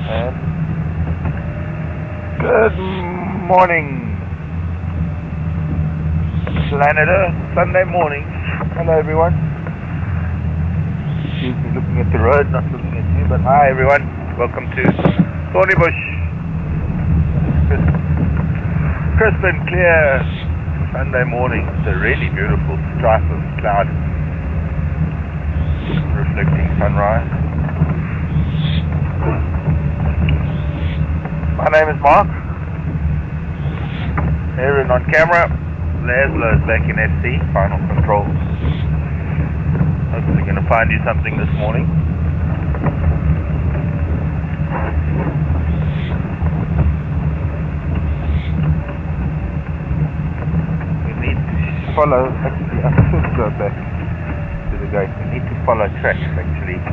And good morning, planet Earth, Sunday morning. Hello everyone. Excuse me looking at the road, not looking at you, but hi everyone. Welcome to Thornybush. Crisp and clear Sunday morning. It's a really beautiful stripe of cloud reflecting sunrise. My name is Mark. Aaron on camera. Laszlo's back in FC, final control. Hopefully going to find you something this morning. We need to follow, actually I should go back to the gate. We need to follow tracks actually.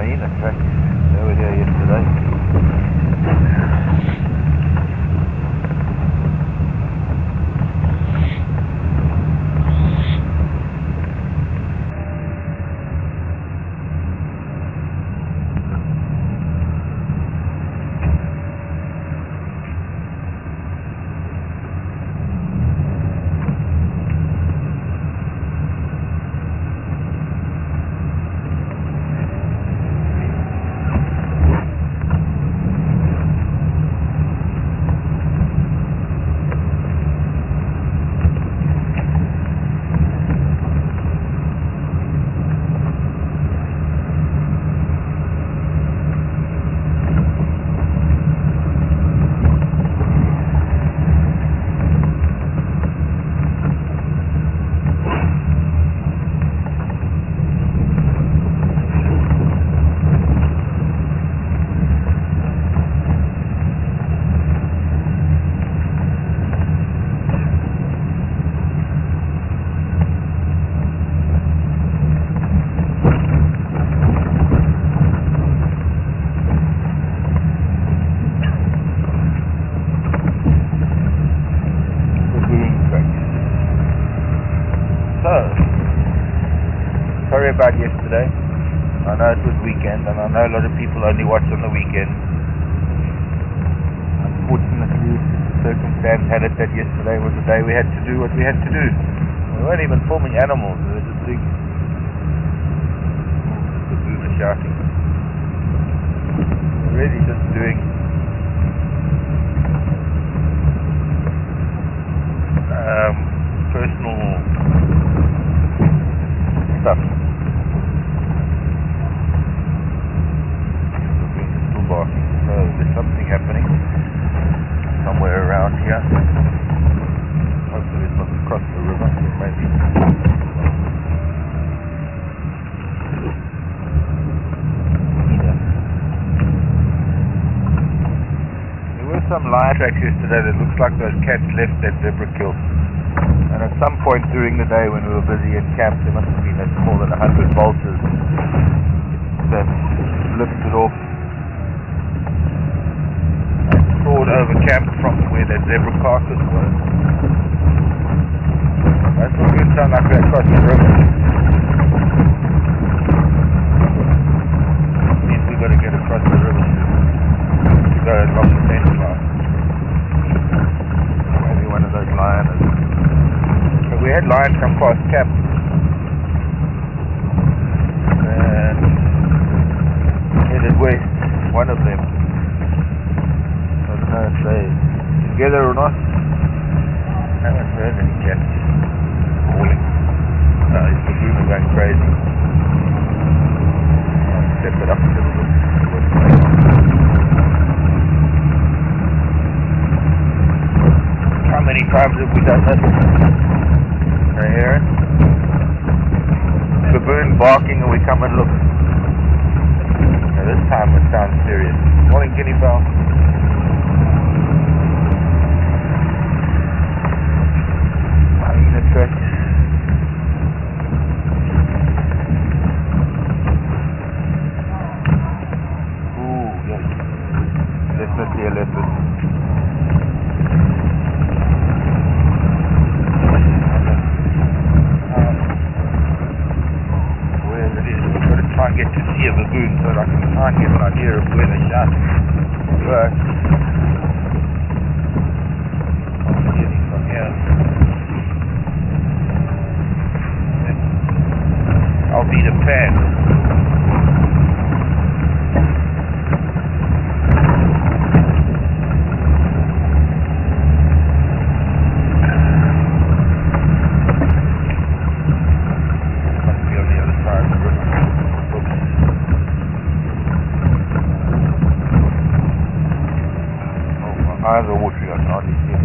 In fact, they were here yesterday. Sorry about yesterday. I know it was weekend and I know a lot of people only watch on the weekend. Unfortunately, circumstance had it that yesterday was the day we had to do what we had to do. We weren't even filming animals, we were just doing the boomer shouting. We were really just doing personal stuff. Still barking. So there's something happening somewhere around here. Hopefully it's not across the river, maybe. some lion tracks yesterday that looks like those cats left that zebra kill. And at some point during the day when we were busy in camp, there must have been more than 100 vultures that lifted off and soared over camp from where that zebra carcass was. That's what it sound like we're across the river. Means we've got to get across the river to go along the fence line. Maybe one of those lioners. But we had lions come past camp. And headed west, one of them. I don't know if they're together or not. I haven't heard any cats calling. No, his baboon are going crazy. I'll step it up a little bit. How many times have we done this? Can you hear it? Baboon barking and we come and look. Now this time it sounds serious. Morning, guinea fowl. Hyena tracks. Ooh, yes. Definitely a leopard. Try and get to see a baboon so that I can try and get an idea of where they shot. But I'm getting from here. I'll be the fan. Eyes are watering, I can hardly see it.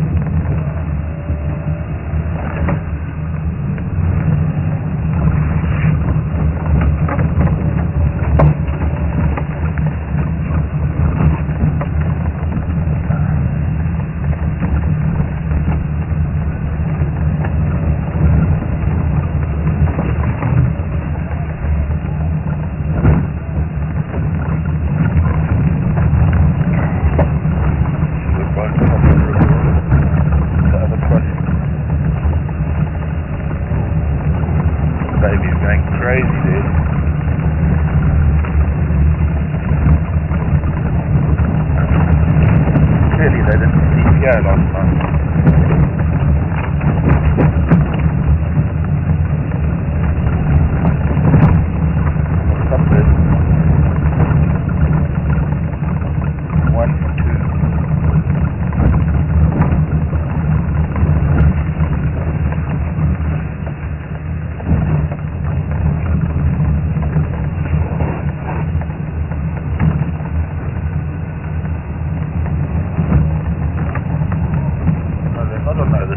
Baby's going crazy there. Clearly they didn't sleep here last night. What's up there? 1, 2.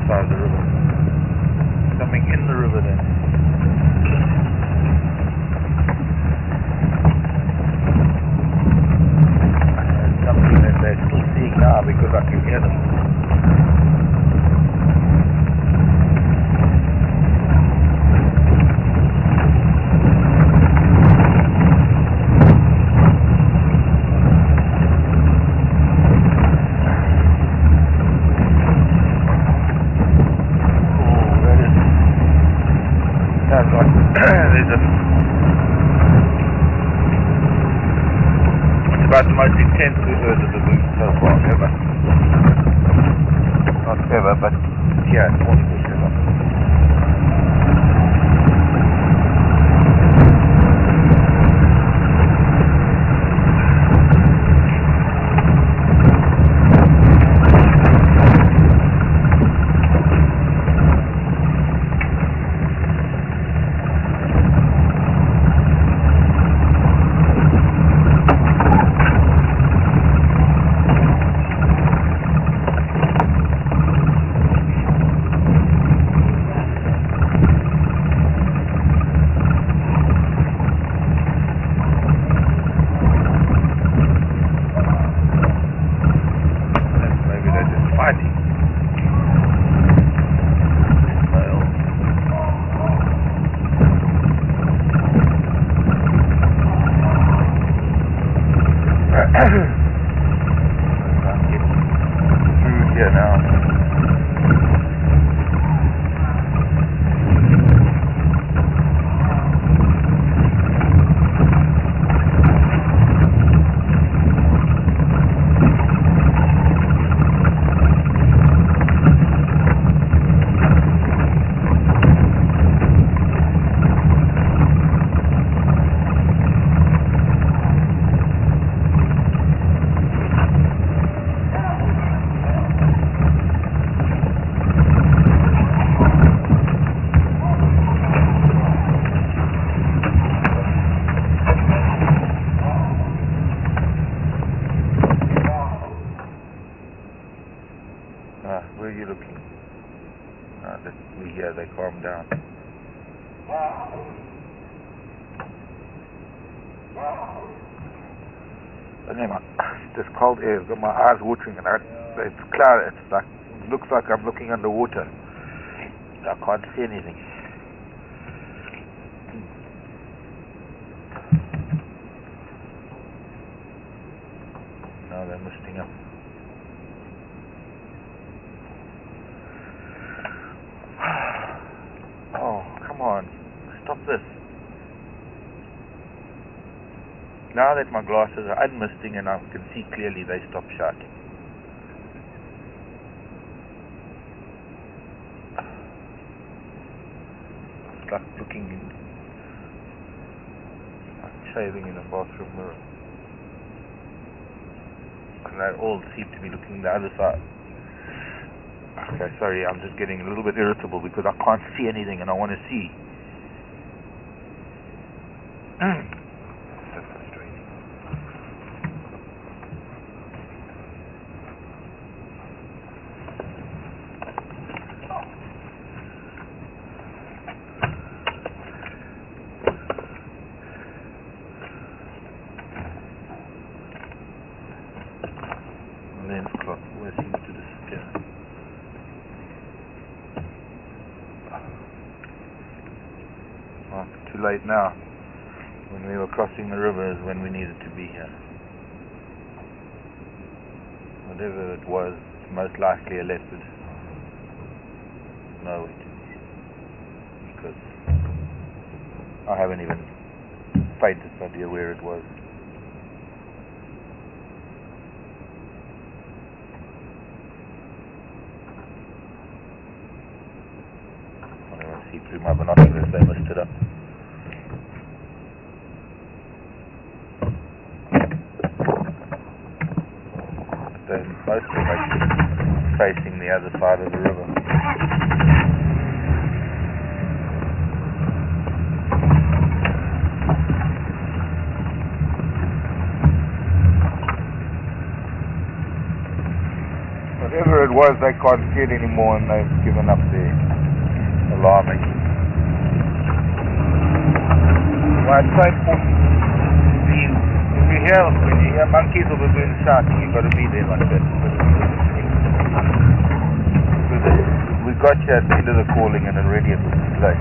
Side of the river. Coming in the river then. And something that they're still seeing now because I can hear them. It's about the most intense we've heard of the baboon so far, ever. Not ever, but here in Thornybush ever. here now. Where are you looking? We hear they calm down. But anyway, this cold air has got my eyes watering, and it's cloudy. It looks like I'm looking underwater. I can't see anything. Now they're misting up. Oh, come on. Stop this. Now that my glasses are unmisting and I can see clearly, they stop shouting. It's like looking in, like shaving in a bathroom mirror. And they all seem to be looking the other side. Okay, sorry, I'm just getting a little bit irritable because I can't see anything and I want to see. So frustrating. Lens cloth always seems to disappear. Well, too late now. When we were crossing the river is when we needed to be here. Whatever it was, it's most likely a leopard. No, it is. Because I haven't even faintest idea where it was. I don't want to see through my binoculars, they messed it up. Most of them are facing the other side of the river. Whatever it was, they can't see it anymore and they've given up their alarming. Well, it's so important. When you hear monkeys or baboons shouting, you've got to be there like that. We got here at the end of the calling and already it was too late.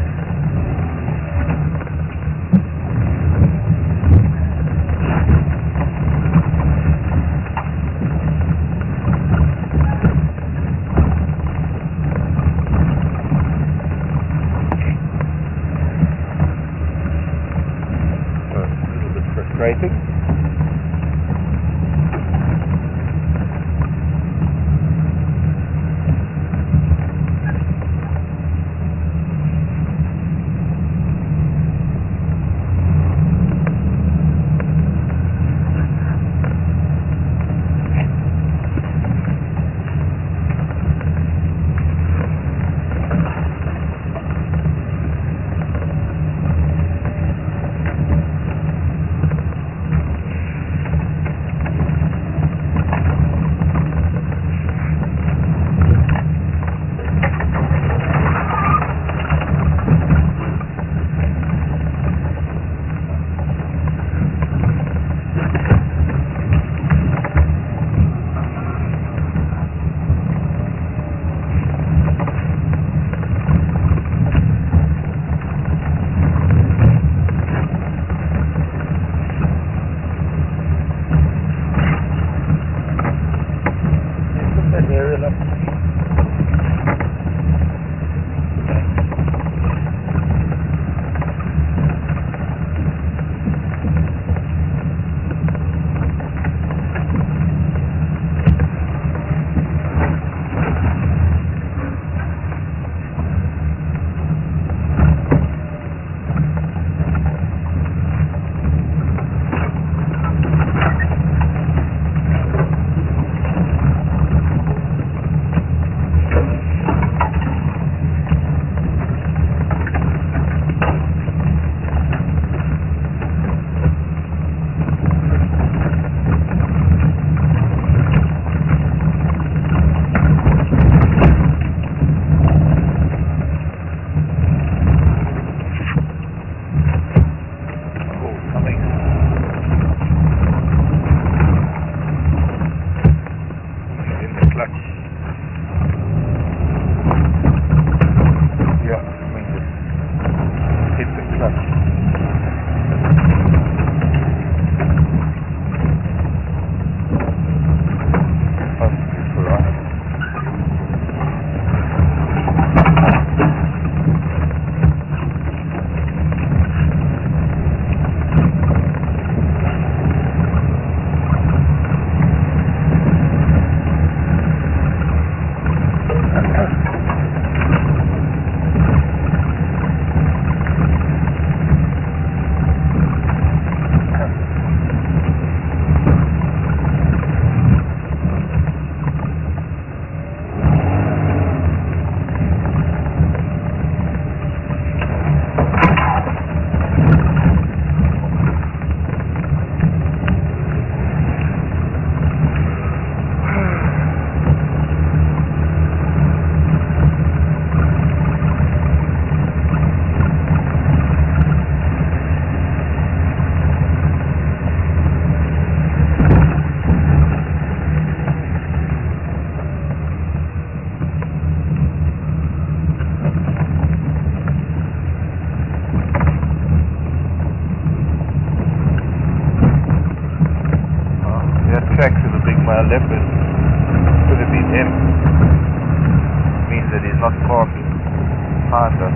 So, a little bit frustrating. not parking. Kinda.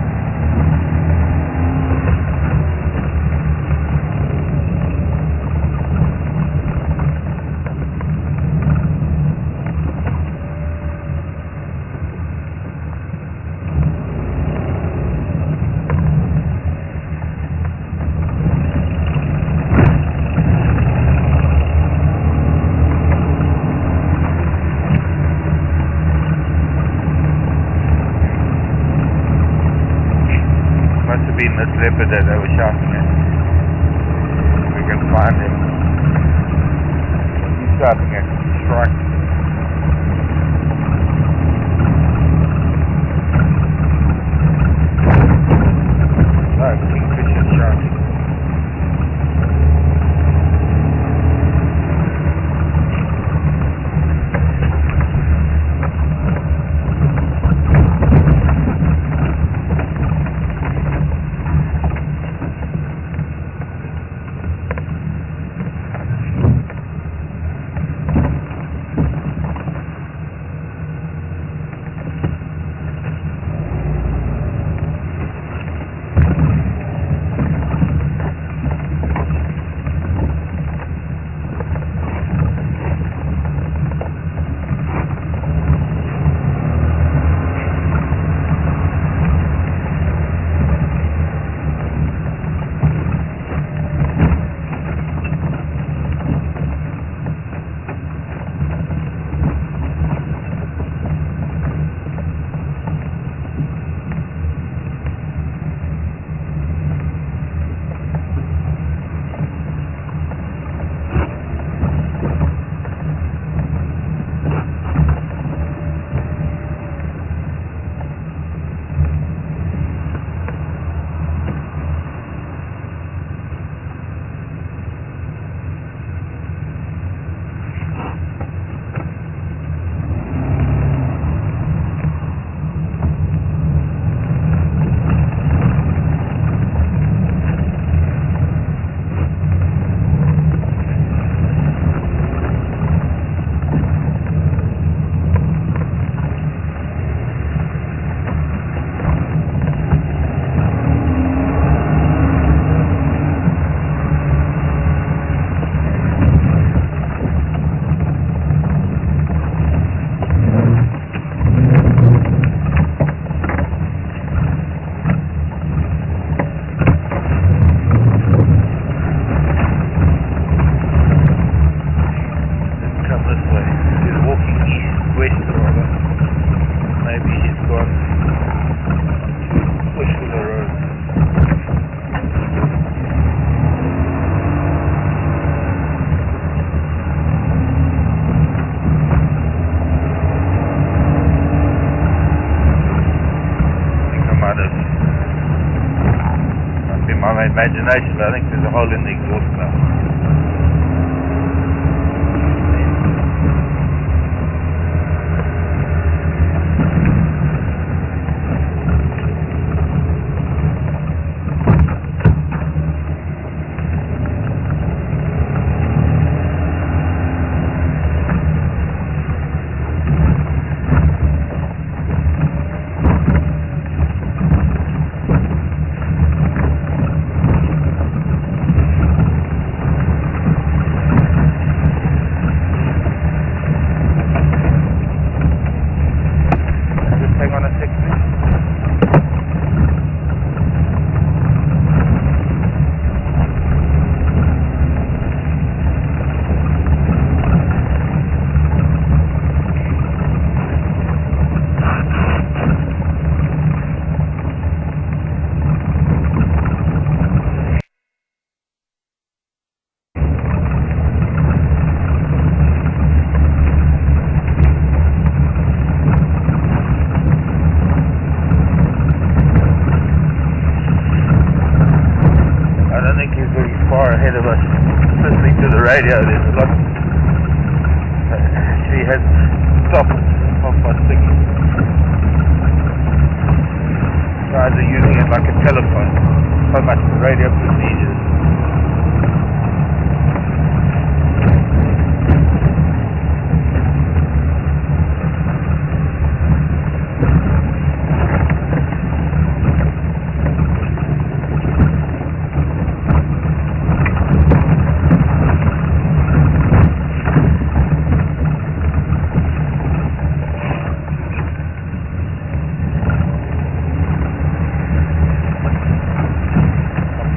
Been this leopard that they were shouting at. We can find him. He's shouting at strike. Oh, kingfisher shouting. My imagination, but I think there's a hole in the exhaust valve. Far ahead of us, listening to the radio. There's a lot. She has stopped off my signal. Guys are using it like a telephone. So much radio procedures.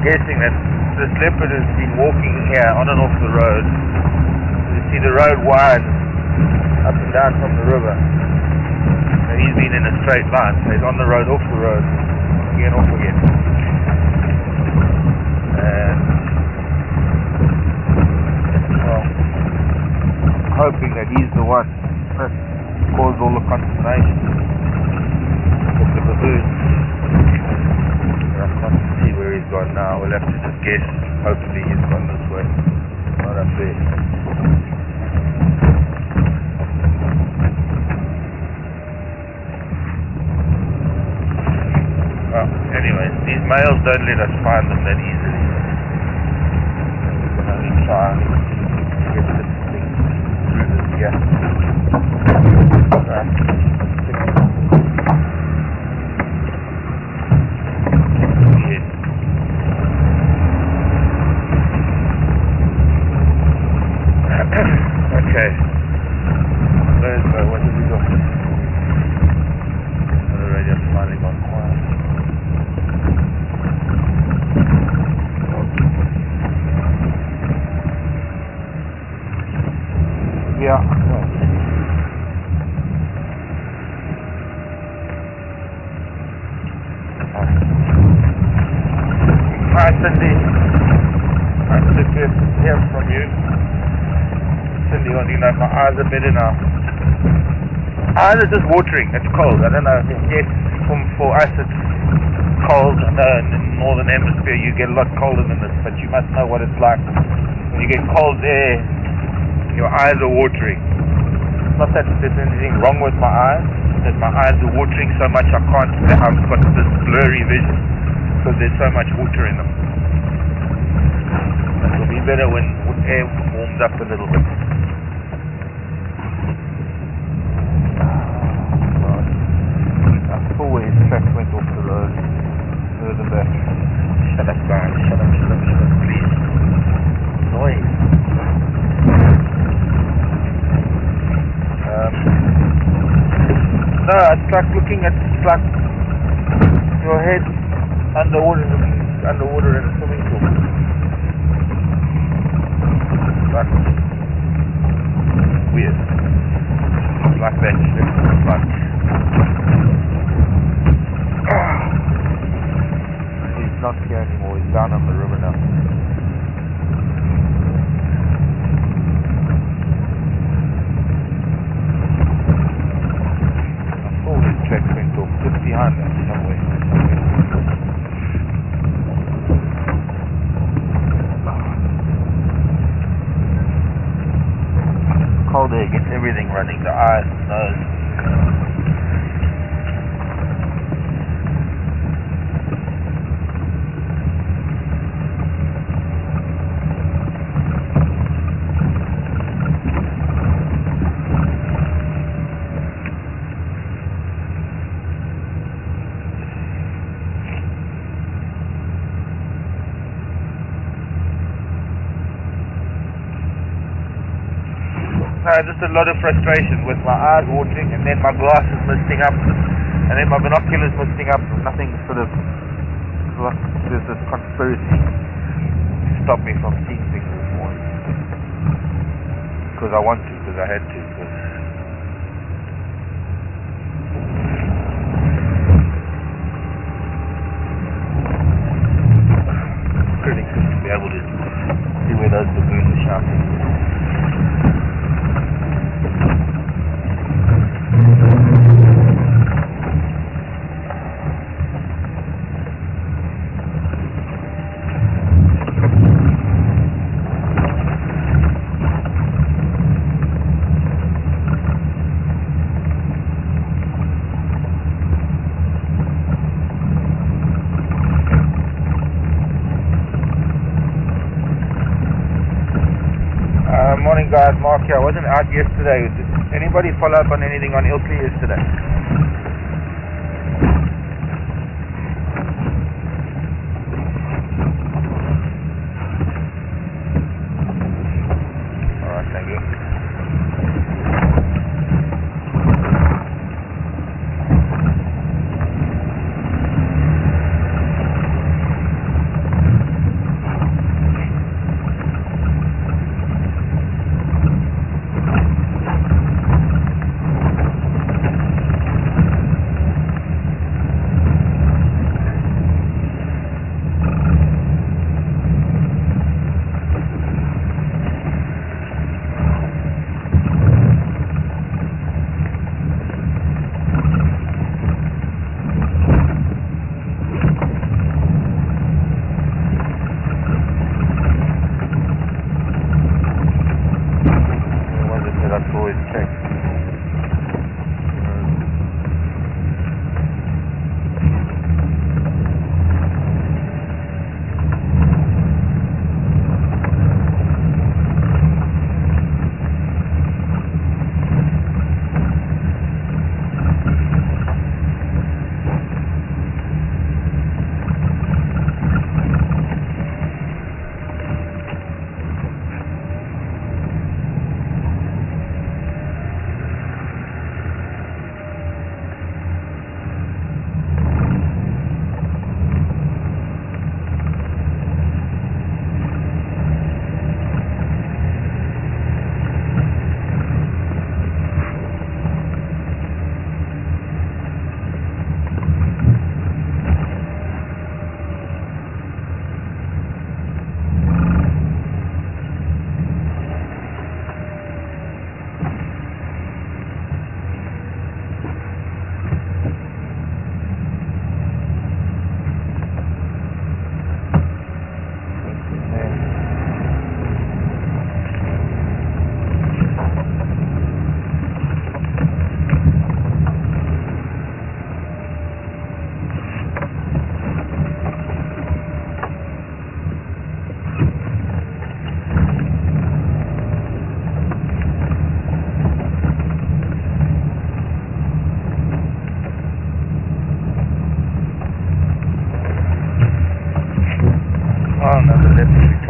guessing that this leopard has been walking here on and off the road. You see the road winds up and down from the river. So he's been in a straight line, so he's on the road, off the road, again, off again. And well, hoping that he's the one that caused all the consternation with the baboon. I can't see where he's gone now. We'll have to just guess. Hopefully he's gone this way, not up there. Well, anyways, these males don't let us find them that easily. We can only try and get this thing through this gap. Right. Okay. Let's go. What did we got? The radio's finally gone quiet. Yeah. Hi, Cindy. Nice to hear from you. Cindy, you know, my eyes are better now. Eyes are just watering. It's cold. I don't know. Yes, for us it's cold. I know in the northern hemisphere you get a lot colder than this, but you must know what it's like when you get cold air. Your eyes are watering. It's not that there's anything wrong with my eyes. That my eyes are watering so much I can't. I've got this blurry vision because there's so much water in them. It'll be better when air warms up a little bit. Where his track went off the road further back. Shut up, guys. Shut up, please. Noise. No, it's like looking at your head underwater in a swimming pool. Like weird. Like that. Like not here anymore, he's down on the river now. I saw his track went off just behind us somewhere. Cold air gets everything running, the eyes, the nose. Just a lot of frustration with my eyes watering and then my glasses misting up and then my binoculars misting up and nothing sort of like there's this conspiracy to stop me from seeing things this morning because I want to, because I had to, because pretty good to be able to see where those baboons are shouting. Morning guys, Mark here. I wasn't out yesterday. Did anybody follow up on anything on Ilkley yesterday? Alright, thank you.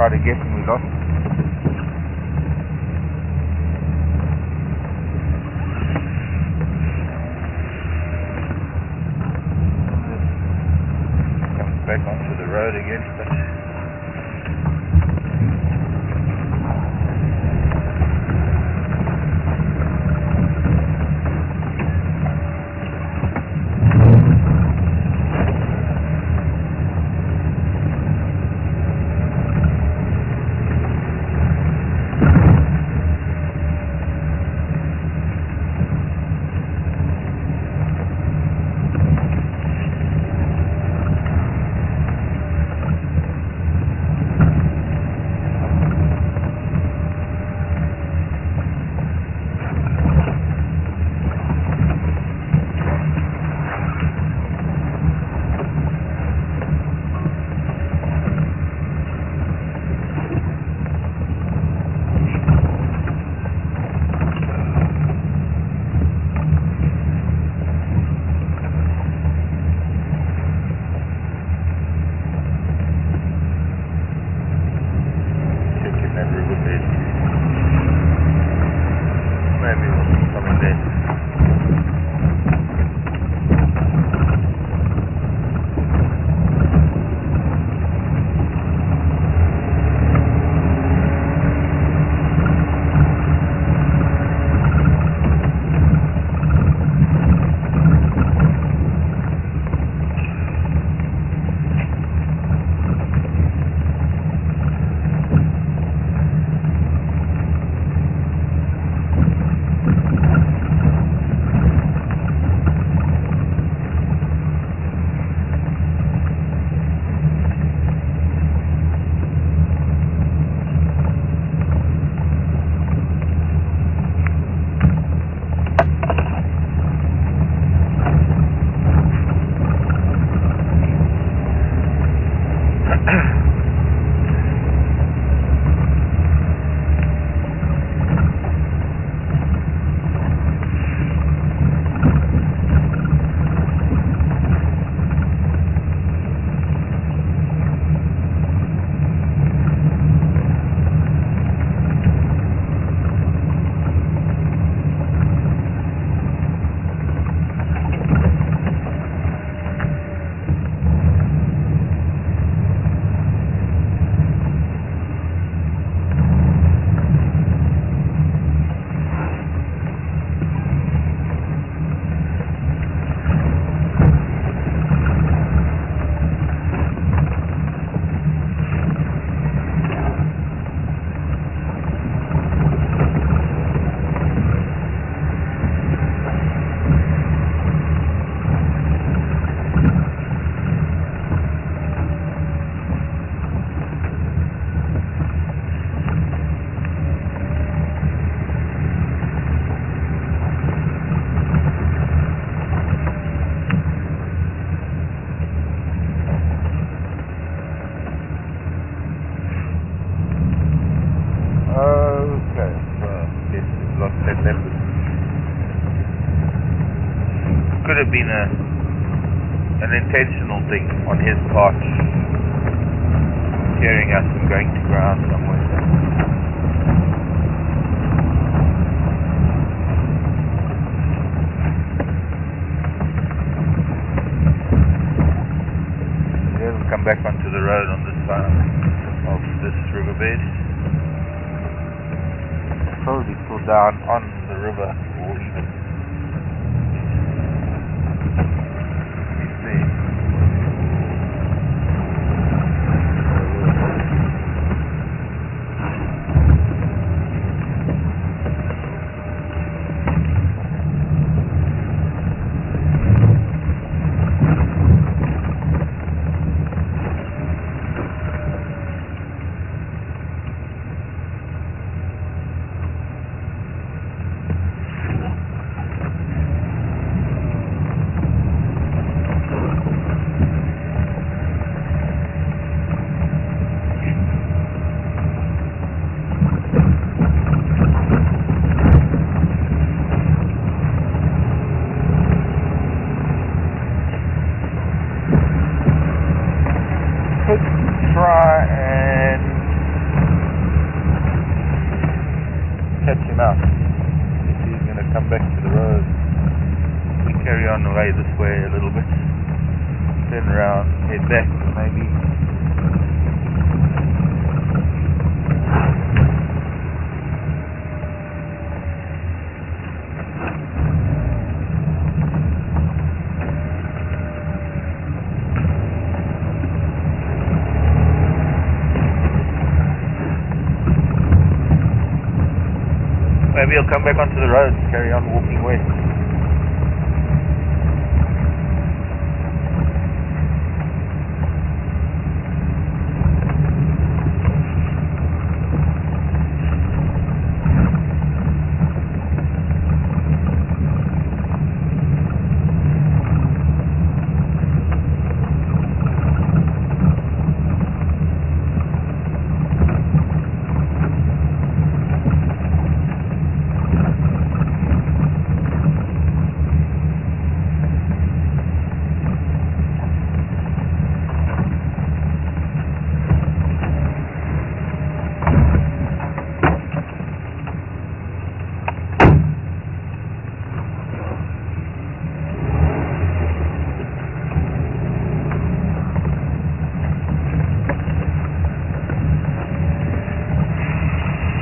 tried to get and we lost. Comes back onto the road again, but maybe we'll see something there. Could have been an intentional thing on his part, hearing us and going to ground somewhere. He hasn't come back onto the road on this side of this riverbed. Probably still down on the river, or even him out. If he's going to come back to the road, we carry on away this way a little bit, turn around, head back, maybe. Maybe he'll come back onto the road and carry on walking west.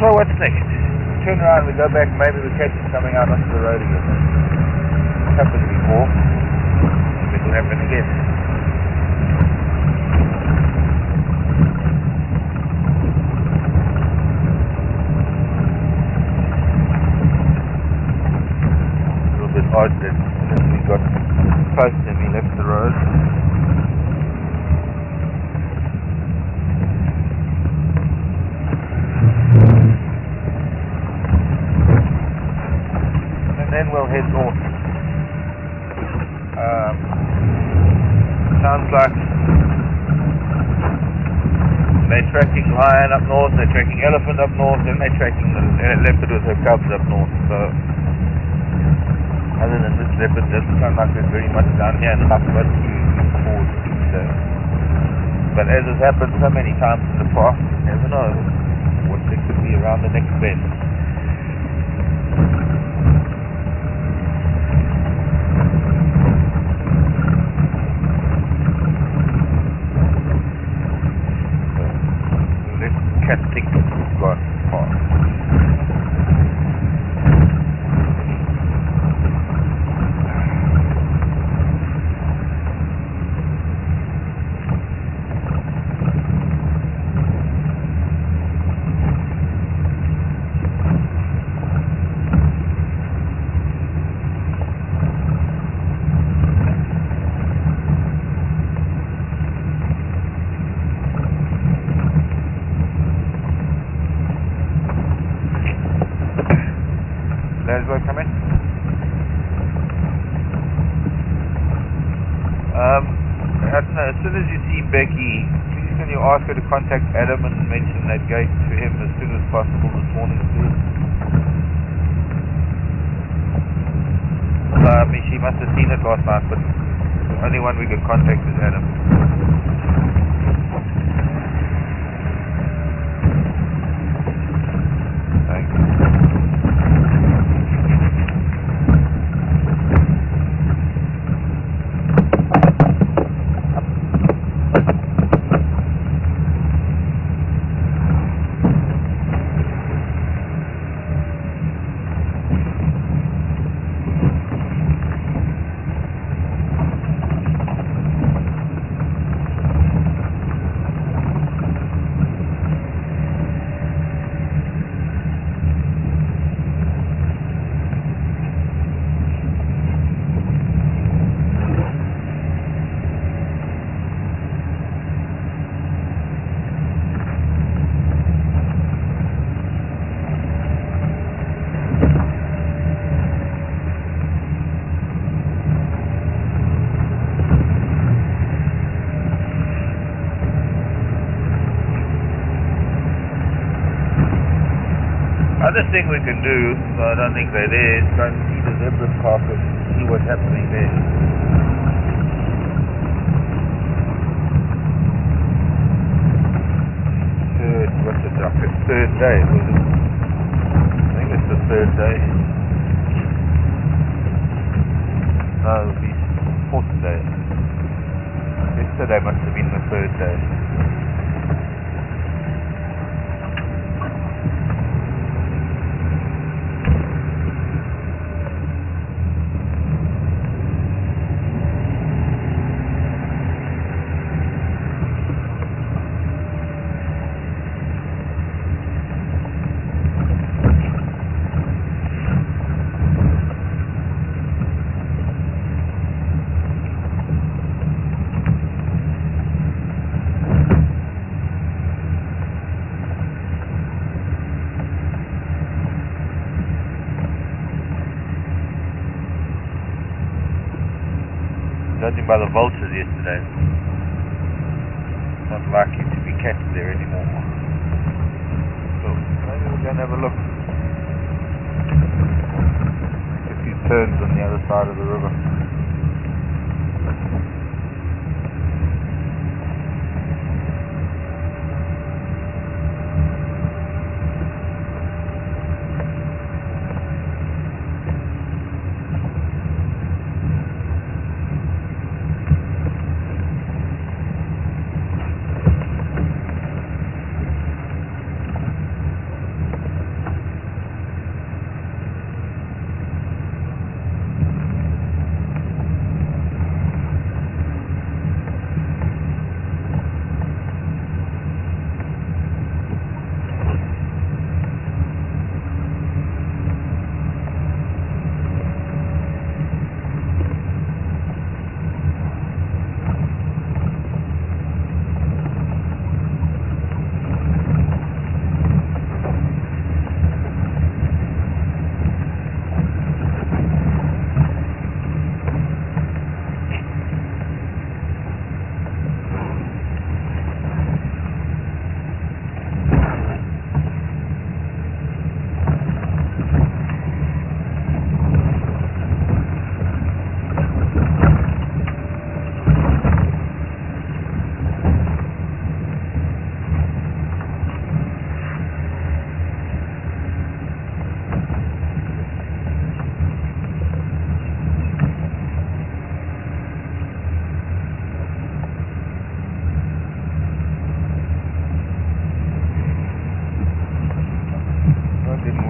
So what's next? Turn around, we go back, maybe we catch him coming out onto the road again. It's happened before, and it will happen again. A little bit odd that as we got close to him, he left the road. Then we'll head north. Sounds like they're tracking lion up north, they're tracking elephant up north, and they're tracking the leopard with her cubs up north. So, other than this leopard, it doesn't sound like there's very much down here in the Thornybush to forward to. But as has happened so many times in the past, you never know what there could be around the next bend. I think we've gone far. Come in. I don't know, as soon as you see Becky, please can you ask her to contact Adam and mention that gate to him as soon as possible this morning, please? I mean, she must have seen it last night, but the only one we could contact is Adam. Thanks. Other thing we can do, so I don't think they're there, is go and see the zebra carcass, see what's happening there. What's the docket? Third day, was it? I think it's the day. No, it would be fourth day. Yesterday must have been the third day. Judging by the vultures yesterday, not likely to be cats there anymore. So maybe we're going to have a look. Make a few turns on the other side of the river.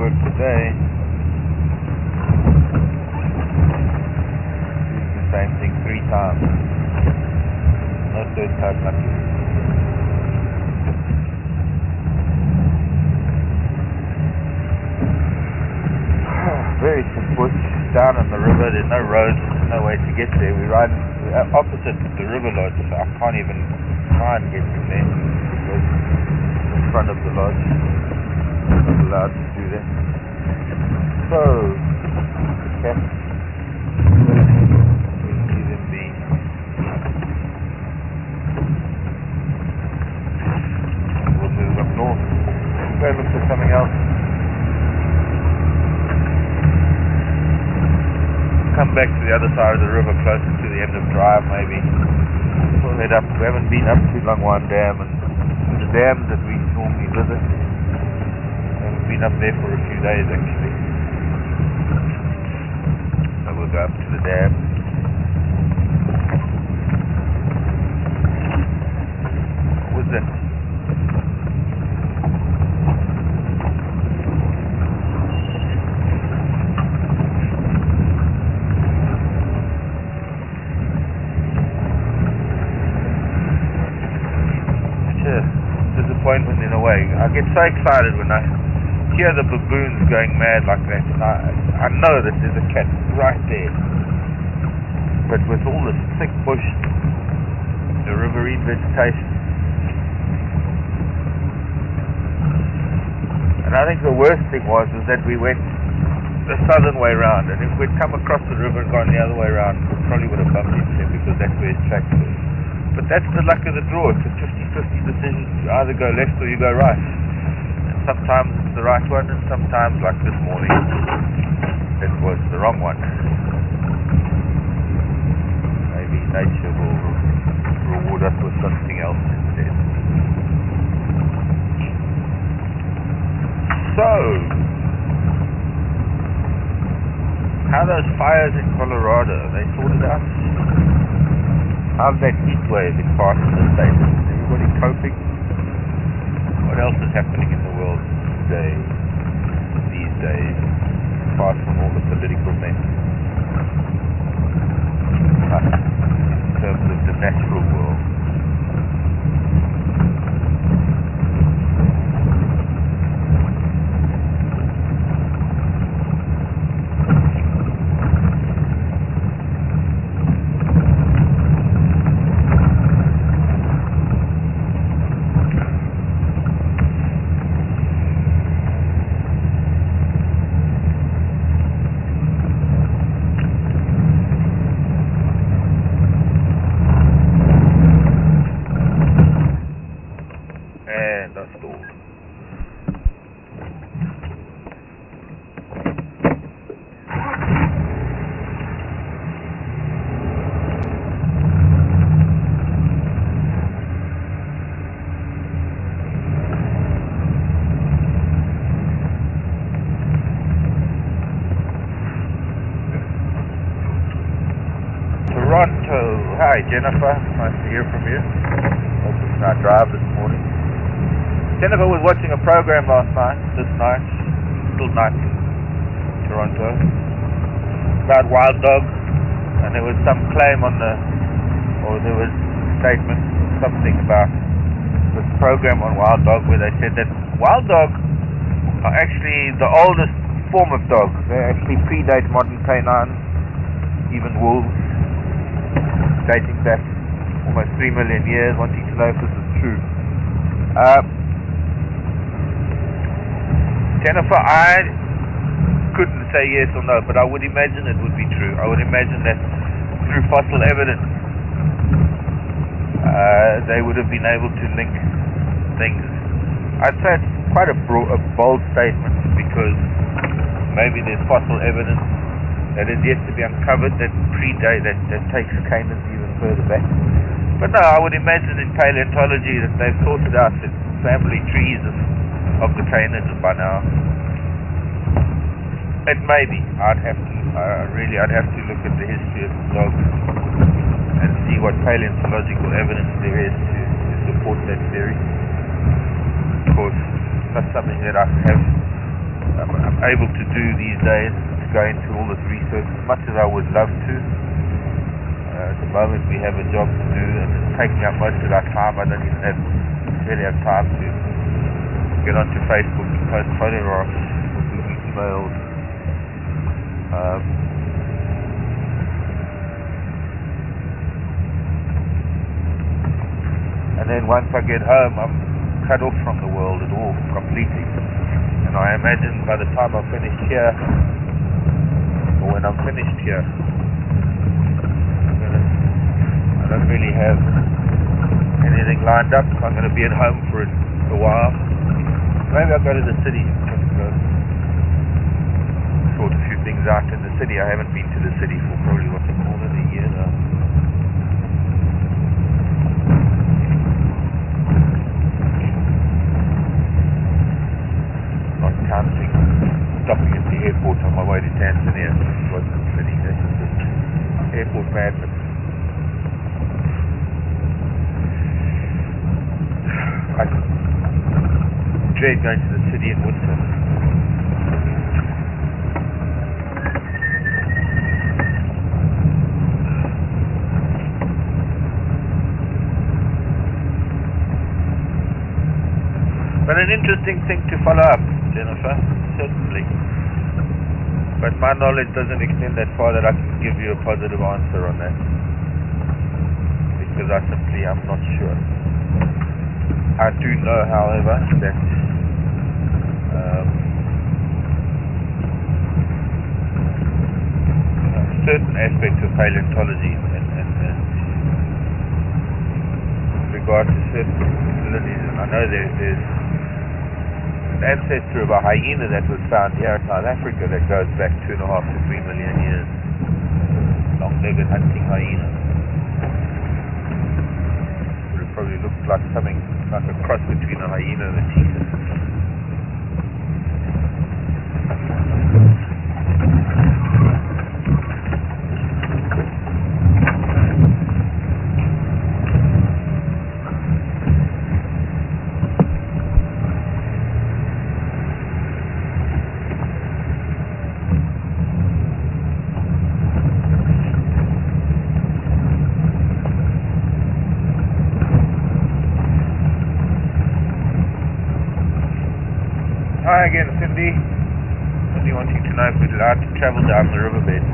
Today, used the same thing 3 times. No third time lucky. Very simple. Down on the river, there's no road, no way to get there. We're opposite the river lodge, so I can't even try and get from there because in front of the lodge. I'm not allowed to do that. So, the cats, we see them being we'll move up north. Go look for something else. Come back to the other side of the river, closer to the end of drive maybe. We'll head up. We haven't been up to Longwan Dam, and the dams that we normally visit. Been up there for a few days actually. So we'll go up to the dam. What was that? Such a disappointment in a way. I get so excited when I hear the baboons going mad like that, and I know that there's a cat right there, but with all this thick bush, the riverine vegetation, and I think the worst thing was that we went the southern way round, and if we'd come across the river and gone the other way around, we probably would have bumped into him because that's where his tracks were. But that's the luck of the draw. It's a 50-50 decision. You either go left or you go right. Sometimes it's the right one, and sometimes, like this morning, it was the wrong one. Maybe nature will reward us with something else instead. So, those fires in Colorado? They sorted out? How's that heat wave in parts of the state? Is everybody coping? What else is happening in the world today, these days, apart from all the political mess? In terms of the natural world. Toronto. Hi, Jennifer. Nice to hear from you. Hope it's not drive this morning. Jennifer was watching a program last night, this night, still night in Toronto, about wild dogs, and there was some claim on there was a statement, something about this program on wild dog where they said that wild dogs are actually the oldest form of dog. They actually predate modern canines, even wolves, dating back almost 3 million years. Wanting to know if this is true. Jennifer, I couldn't say yes or no, but I would imagine it would be true. I would imagine that through fossil evidence they would have been able to link things. I'd say it's quite a bold statement, because maybe there's fossil evidence that is yet to be uncovered that takes canines even further back. But no, I would imagine in paleontology that they've sorted out the family trees of the canids by now. It may be. I'd have to look at the history of dogs and see what paleontological evidence there is to support that theory. Of course, it's not something that I'm able to do these days, to go into all this research as much as I would love to. At the moment we have a job to do, and it's taking up most of our time. I don't even really have time to get onto Facebook and post photographs or do emails. And then once I get home, I'm cut off from the world at all, completely. And I imagine by the time I'm finished here, or when I'm finished here, I don't really have anything lined up. I'm going to be at home for a while. Maybe I'll go to the city and sort a few things out in the city. I haven't been to the city for probably more than a year now. Not counting stopping at the airport on my way to Tanzania. It wasn't the city, that's just airport madness. I dread going to the city in winter. But an interesting thing to follow up, Jennifer, certainly. But my knowledge doesn't extend that far that I can give you a positive answer on that. Because I simply am not sure. I do know, however, that certain aspects of paleontology and with regard to certain facilities, I know there's an ancestor of a hyena that was found here in South Africa that goes back 2.5 to 3 million years. Long-legged hunting hyena. It probably looks like something like a cross between a hyena and a cheetah. Hi again, Cindy. Cindy wanting to know if we're allowed to travel down the riverbed.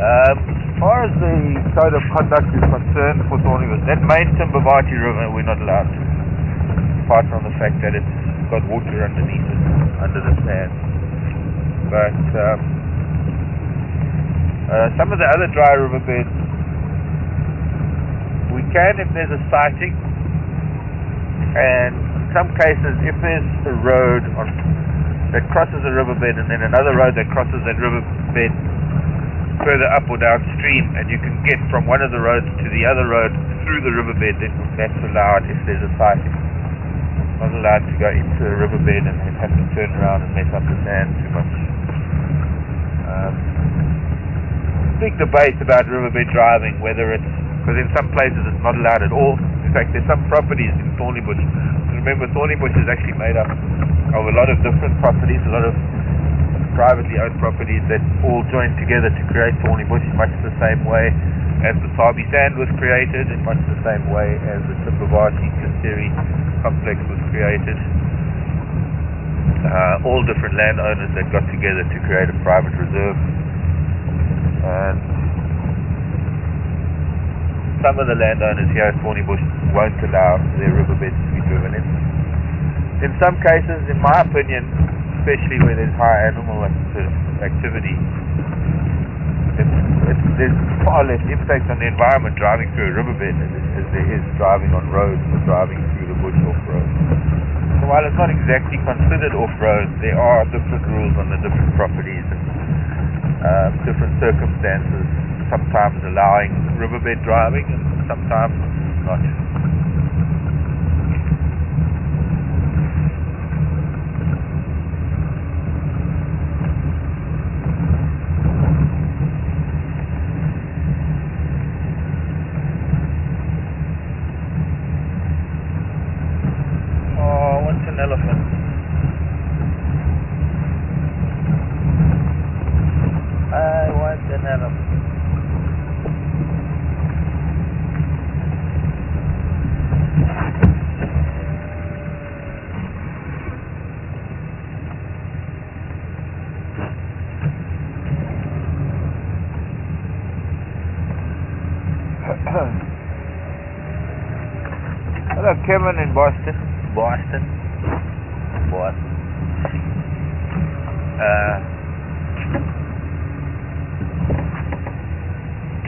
As far as the code of conduct is concerned for Thornybush, that main Thornybush river we're not allowed to, apart from the fact that it's got water underneath it, under the sand. But some of the other dry riverbeds, we can if there's a sighting, and in some cases if there's a road that crosses a riverbed and then another road that crosses that riverbed further up or downstream, and you can get from one of the roads to the other road through the riverbed, then that's allowed if there's a sighting. Not allowed to go into a riverbed and then have to turn around and mess up the sand too much. Big debate about riverbed driving, whether it's, because in some places it's not allowed at all. In fact, there's some properties in Thornybush. Remember, Thornybush is actually made up of a lot of different properties, a lot of privately owned properties that all join together to create Thornybush, much the same way as the Sabi Sand was created, in much the same way as the Thornybush Glisteri complex was created. All different landowners that got together to create a private reserve. And some of the landowners here at Thornybush won't allow their riverbeds to be driven in. In some cases, in my opinion, especially where there's high animal activity, there's far less impact on the environment driving through a riverbed as there is driving on roads or driving through the bush off-road. So while it's not exactly considered off-road, there are different rules on the different properties and different circumstances, sometimes allowing riverbed driving and sometimes not. Oh, what's an elephant? I want an elephant. Hello, Kevin in Boston.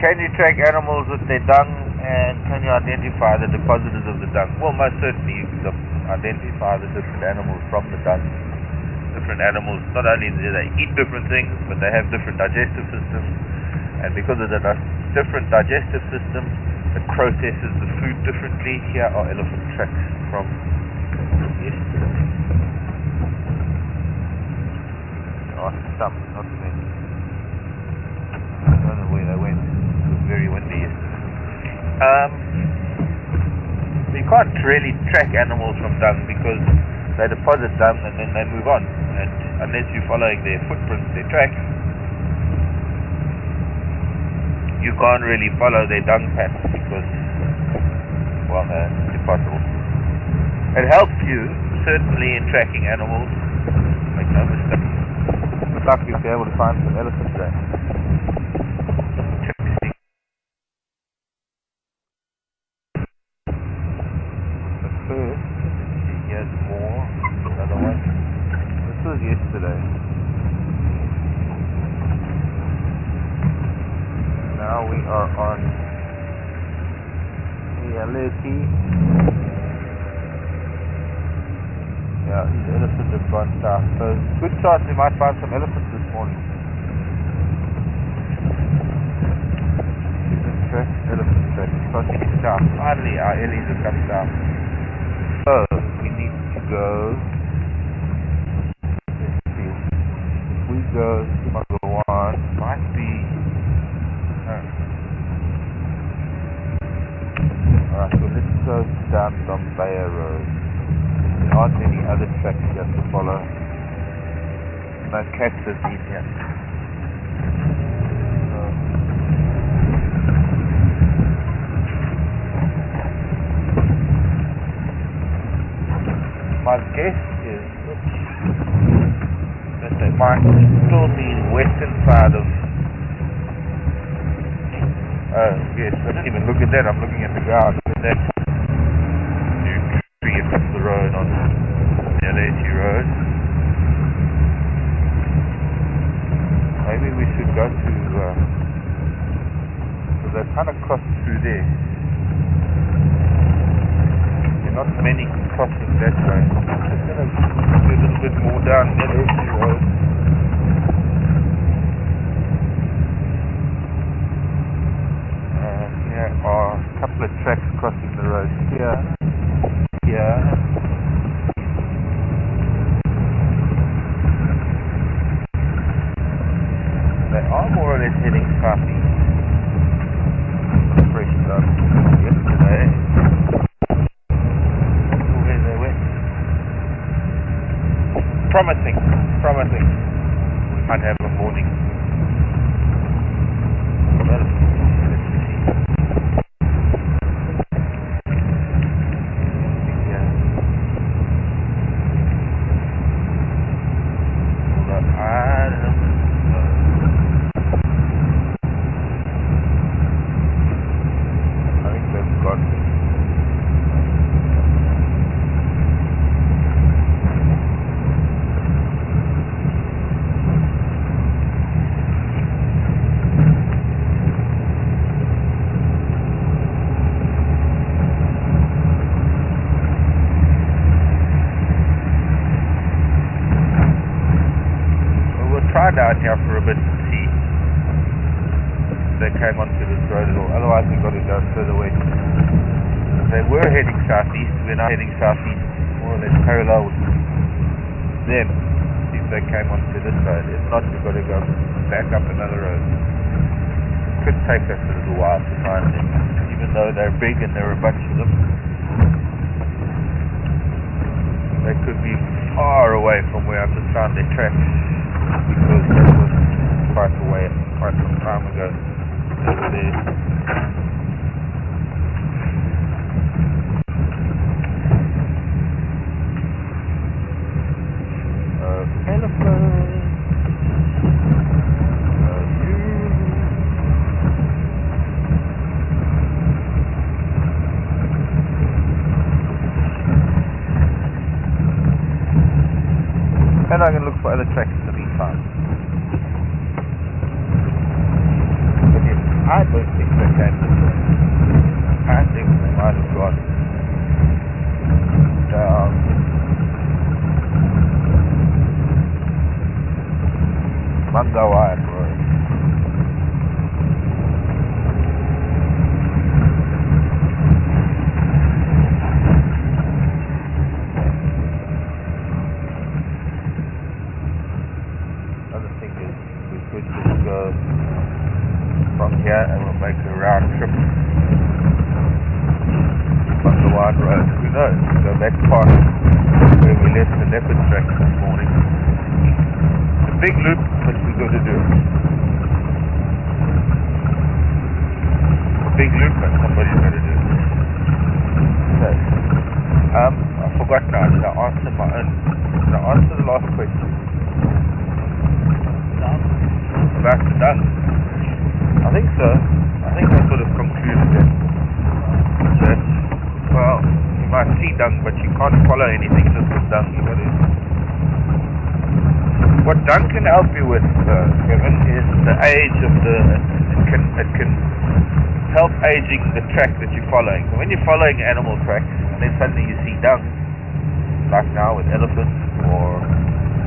Can you track animals with their dung, and can you identify the depositors of the dung? Well, most certainly you can identify the different animals from the dung. Different animals, not only do they eat different things, but they have different digestive systems, and because of the different digestive systems, it processes the food differently. Here are elephant tracks from yesterday. Oh, some, not many. I don't know where they went. It was very windy yesterday. You can't really track animals from dung because they deposit dung and then they move on. And unless you're following their footprints, their tracks, you can't really follow their dung paths because, well, it's impossible. It helps you, certainly, in tracking animals. Make no mistake. Good luck if you're able to find some elephant tracks. But first, here's more. Another one. This was yesterday. Now we are on reality. Yeah, these elephants have gone south. So good chance we might find some elephants this morning. Elephant track, crossing south. Finally our Ellies have come south. So we need to go. Let's see. If we go to Magawan, might be. Alright, so let's go down Bombaya Road. There aren't any other tracks you have to follow. No cats have been here. My guess is, oops. might still be western side of... yes, I didn't even look at that. I'm looking at the ground. Look at that new tree across the road on the LAT road. Maybe we should go to... so they kind of cross through there. There are not many crossing that way. I'm just going to do a little bit more down the LAT road. Here are a couple of tracks crossing the road. Here. They are more or less heading southeast. Fresh up yesterday. Where they went. Promising. We might have a morning. Down here for a bit to see if they came onto this road at all. Otherwise we've got to go further west. They were heading southeast. We're now heading southeast, more or less parallel with them. See if they came onto this road. If not, we've got to go back up another road. Could take us a little while to find them, even though they're big and there are a bunch of them. They could be far away from where I've just found their tracks, because that was quite some time ago over there. Telephone. And I can look for other tracks in the meantime. But yes, I don't think they came this way. I think they might have gone down Mangawan Road. From here and we'll make a round trip on the wide road. Who knows? We'll go back past where we left the leopard track this morning. It's a big loop, but we've got to do it. A big loop, but somebody's got to do it. So, I forgot now. Did I answer my own? Did I answer the last question? About the dung. I think so. I think I sort of concluded that. Well, you might see dung, but you can't follow anything just with dung. What dung can help you with, Kevin, is the age of the... It can help aging the track that you're following. So when you're following animal tracks, and then suddenly you see dung, like now with elephants, or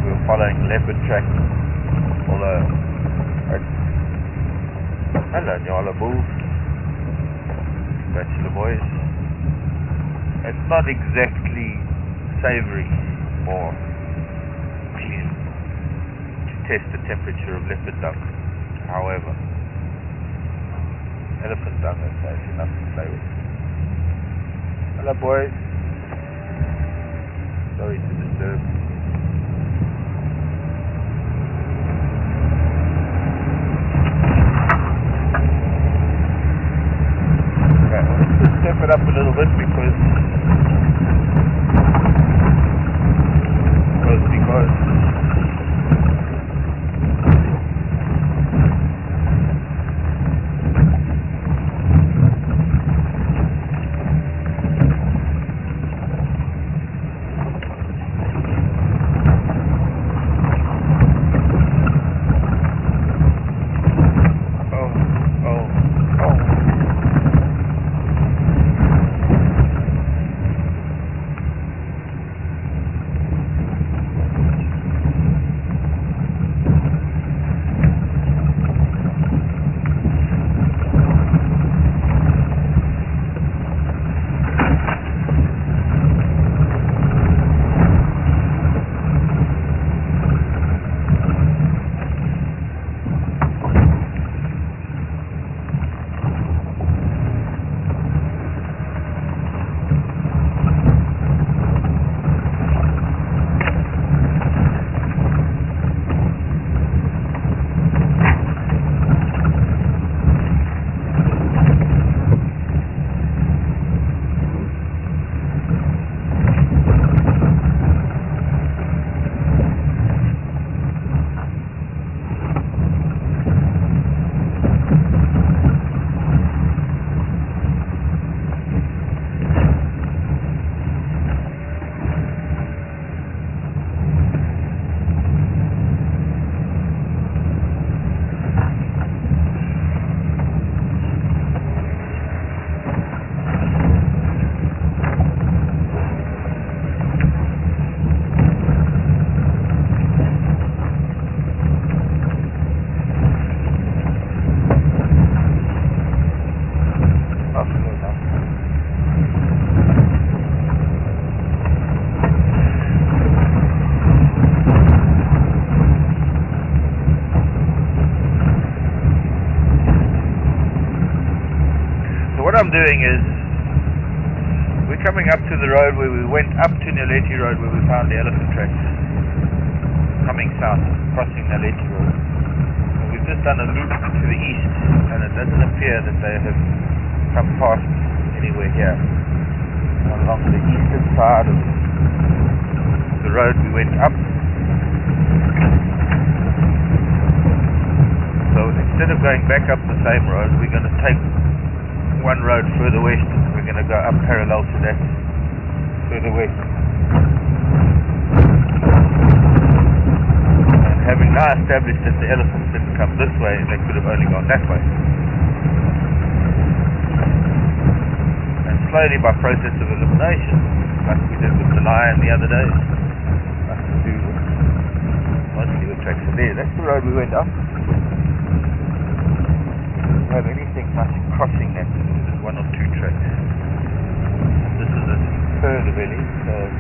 we're following leopard tracks, although... Hello, Nyala Bulls, Bachelor Boys. It's not exactly savoury or clean to test the temperature of leopard dung. However, elephant dung is safe enough to play with. Hello, boys. Sorry to disturb. Step it up a little bit because So what I'm doing is, we're coming up to the road where we went up to Naleti Road where we found the elephant tracks. Coming south, crossing Naleti Road. And we've just done a loop to the east, and it doesn't appear that they have come past anywhere here. Along the eastern side of the road we went up. So instead of going back up the same road, we're going to take one road further west. We're going to go up parallel to that further west. And having now established that the elephants didn't come this way, they could have only gone that way. And slowly, by process of elimination, like we did with the lion the other day, nothing to do with mostly the tracks are there. That's the road we went up. Don't have anything much crossing that. Just one or two tracks. This is a further valley, so it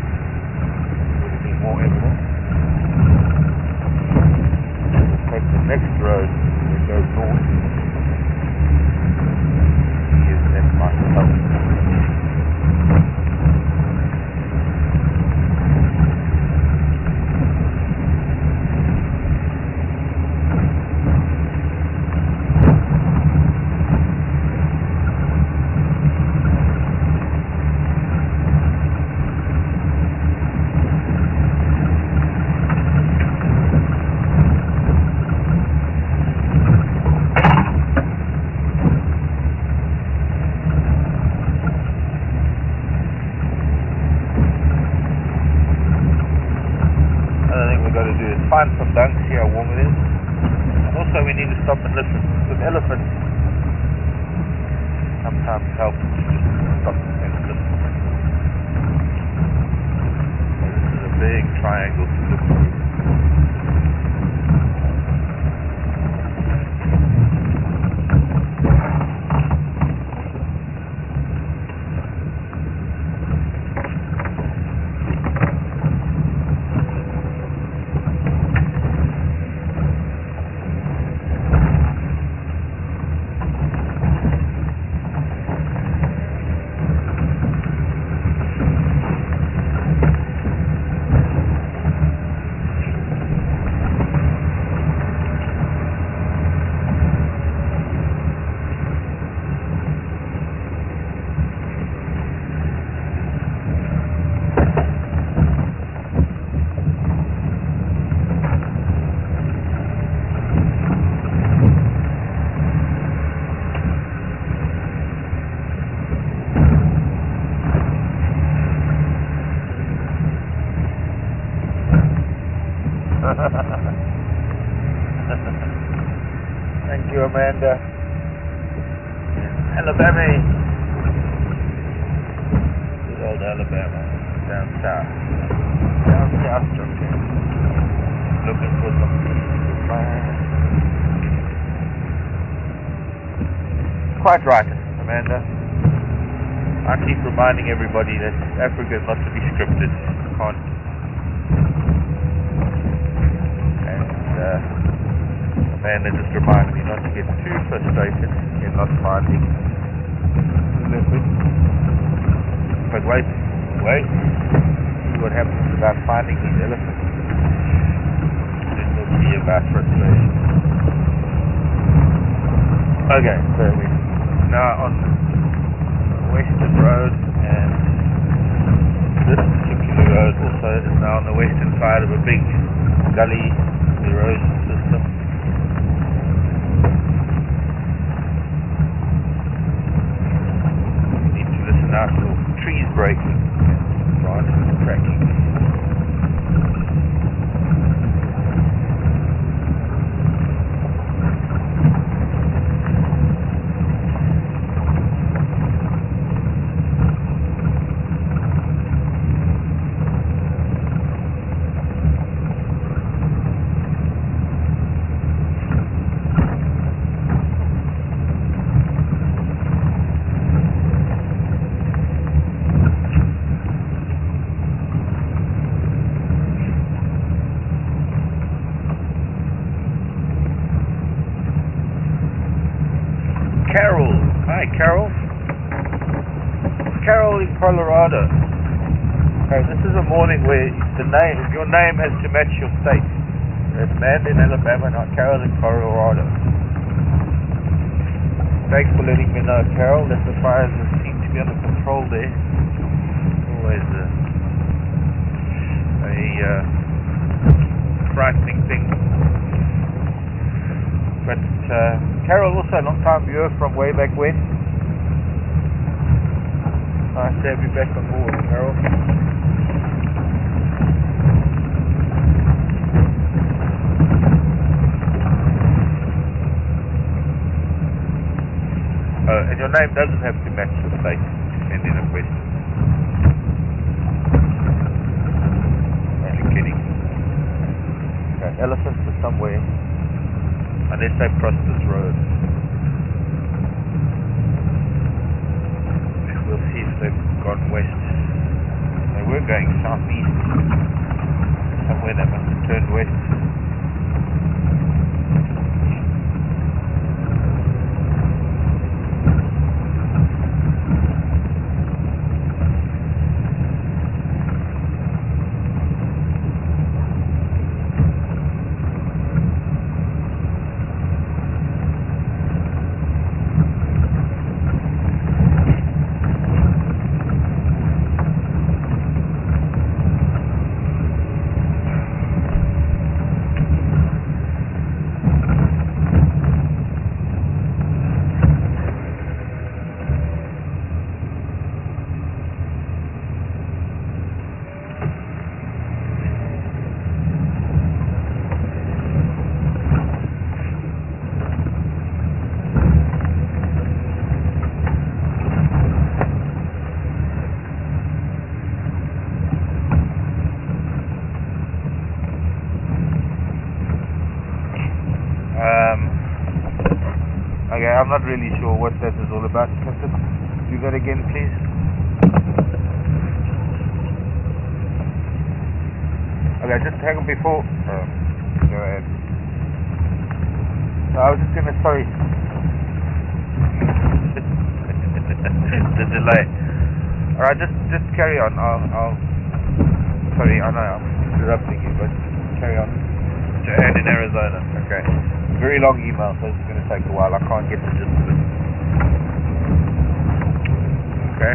would have been more evident. We'll take the next road that goes north. See if that might help. Find some dunks, see how warm it is. And also we need to stop and listen. With elephants, sometimes helps to just stop and listen. So this is a big triangle to look through. Thank you, Amanda. Alabama. Good old Alabama. Down south. Down south, Georgia. Looking for some fire. Quite right, Amanda. I keep reminding everybody that Africa is not to be scripted. Can't. Amanda just reminded me not to get too frustrated in not finding the leopard. But wait, see what happens about finding these elephants. Then we'll see about frustration. Okay, so we're now on the western road, and this particular road also is now on the western side of a big gully erosion system. Need to listen out for trees breaking and branches cracking. Carol in Colorado. Okay, this is a morning where your name has to match your state. It's Amanda in Alabama, not Carol in Colorado. Thanks for letting me know, Carol, that the fires seem to be under control there. Always a frightening thing. But Carol, also a long time viewer from way back when. Nice to have you back on board, Carol. And your name doesn't have to match the state to send in a question. Only kidding. Okay, elephants are somewhere, unless they've crossed this road. We'll see if they've gone west. They were going southeast. Somewhere they must have turned west. Okay, I'm not really sure what that is all about. Can you do that again, please? Okay, just hang on before. Go ahead. No, I was just gonna, sorry. The delay. Alright, just carry on. I'll. Sorry, I know I'm interrupting you, but carry on. Joanne in Arizona. Okay. Very long email, so it's going to take a while. I can't get the gist of it. Okay.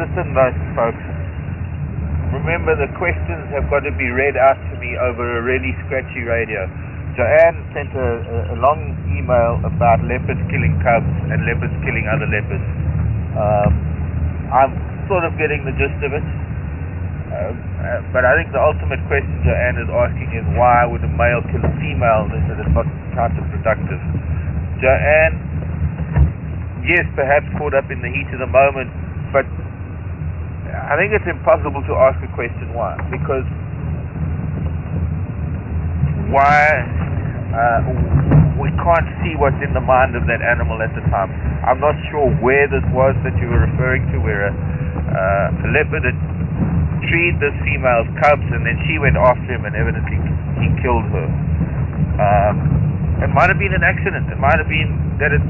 Just a note, folks. Remember, the questions have got to be read out to me over a really scratchy radio. Joanne sent a long email about leopards killing cubs and leopards killing other leopards. I'm sort of getting the gist of it. But I think the ultimate question Joanne is asking is, why would a male kill a female if it is not counterproductive? Joanne, yes, perhaps caught up in the heat of the moment, but I think it's impossible to ask a question why. Because why we can't see what's in the mind of that animal at the time. I'm not sure where this was that you were referring to, where a leopard had treed this female's cubs and then she went after him and evidently he killed her. It might have been an accident. It might have been that it,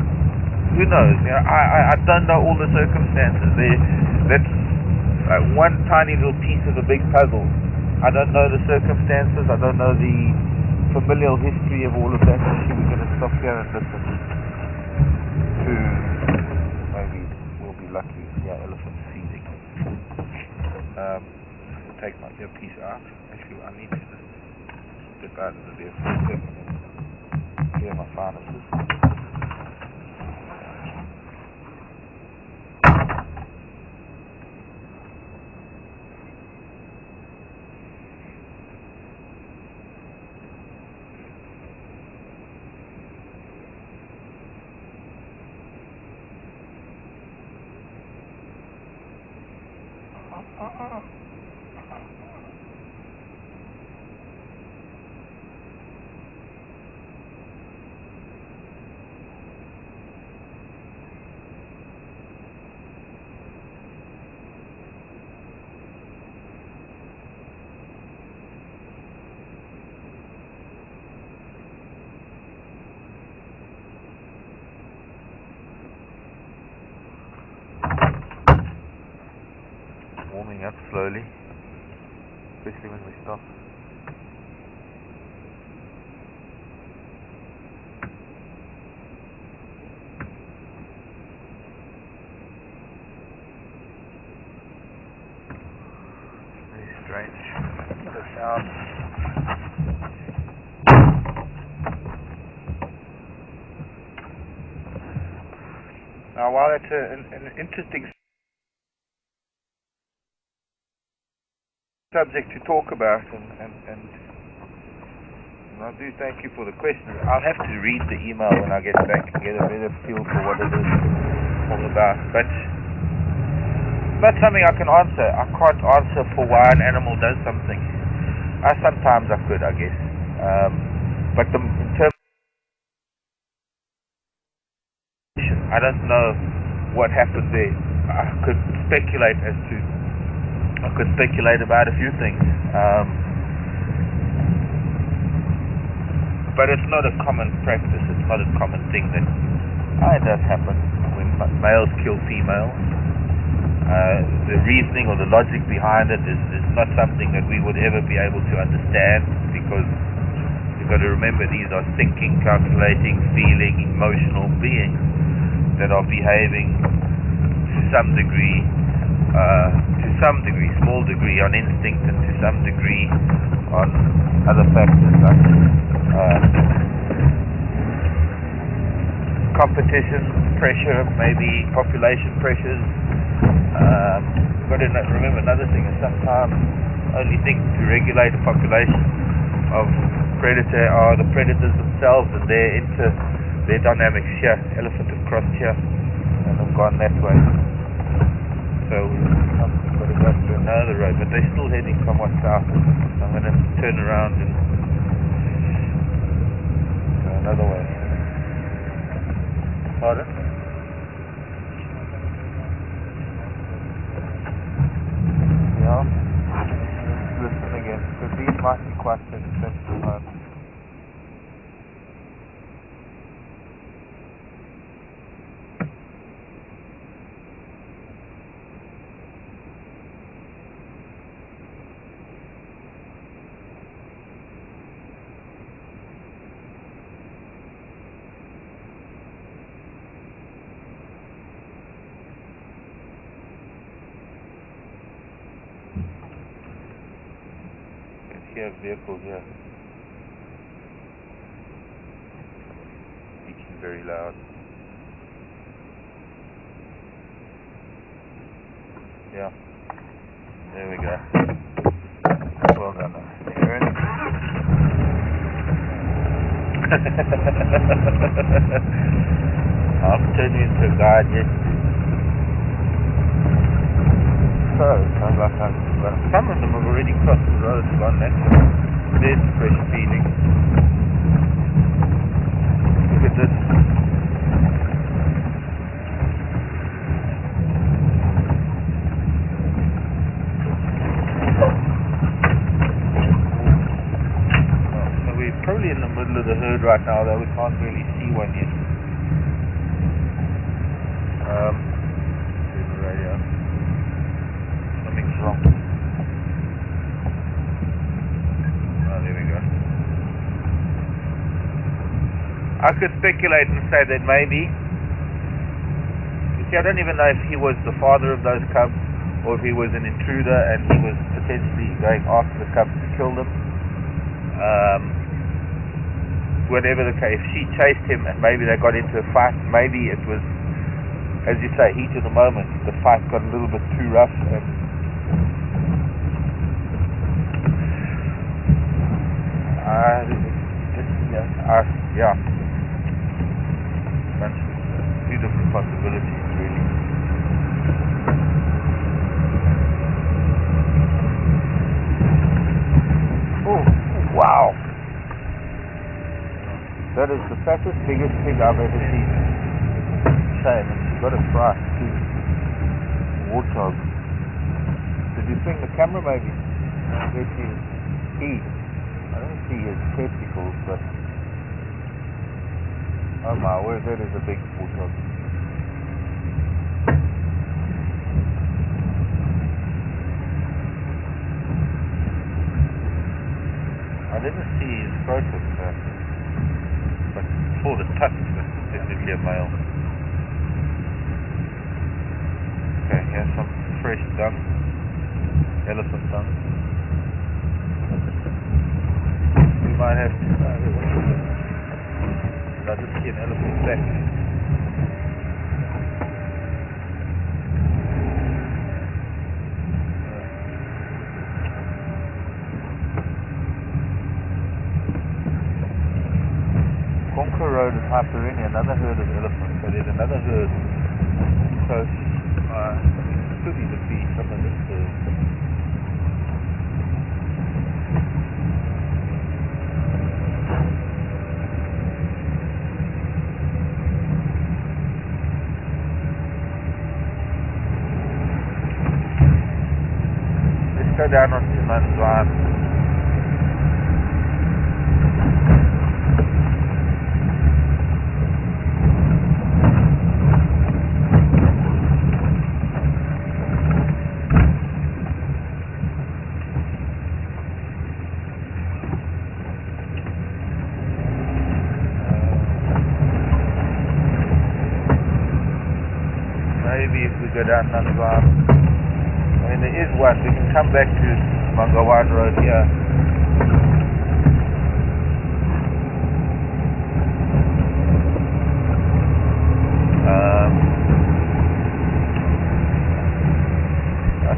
who knows? You know, I don't know all the circumstances. That's one tiny little piece of a big puzzle. I don't know the circumstances. I don't know the familial history of all of that. So we're going to stop here and listen to, maybe we'll be lucky. Yeah, elephant feeding. Take my earpiece out. Actually, I need to just step out of the there for a second and clear my sinuses. Warming up slowly, especially when we stop. Very strange. The sound. Now, while it's an interesting subject to talk about, and I do thank you for the questions. I'll have to read the email when I get back and get a better feel for what it is all about. But it's not something I can answer. I can't answer for why an animal does something. Sometimes I could, I guess. But in terms of I don't know what happened there. I could speculate about a few things, but it's not a common practice. It's not a common thing that it does happen when males kill females. The reasoning or the logic behind it is not something that we would ever be able to understand, because you've got to remember these are thinking, calculating, feeling, emotional beings that are behaving to some degree, small degree on instinct, and to some degree on other factors like competition, pressure, maybe population pressures. Got to remember another thing is sometimes only thing to regulate a population of predator are the predators themselves and their dynamics here. Elephant have crossed here and have gone that way. So we've got to go through another road, but they're still heading somewhat south. So I'm going to turn around and go another way. Pardon? Yeah. Let's listen again, because these might be quite sensitive. Here, vehicle here. Speaking very loud. Yeah. There we go. Well done. Aaron. I'll turn you into a guide yet. So, sounds like some of them have already crossed the road and gone that way. There's the fresh feeling. Look at this. So we're probably in the middle of the herd right now, though we can't really see one yet. There's the radio. Something's wrong. Oh, there we go. I could speculate and say that maybe, you see, I don't even know if he was the father of those cubs or if he was an intruder and he was potentially going after the cubs to kill them. Whatever the case, she chased him and maybe they got into a fight. Maybe it was, as you say, heat of the moment. The fight got a little bit too rough and yeah. Two different possibilities, really. That is the fattest, biggest pig I've ever seen. Shame, and she got a fright too. Warthog. Did you swing the camera maybe? Where she is? I don't see his testicles, but oh my word, that is a big warthog. I didn't see his scrotum, but for the tusk, that's definitely a male. Okay, here's some fresh dung, elephant dung. We might have to, I just see an elephant back. Conquer Road is Hyperenia, another herd of elephants. So there's another herd close. Could even be some of this herd. Let's go down onto Manzan. Maybe if we go down Nanzan, I mean there is one, we can come back to Mangawan Road here.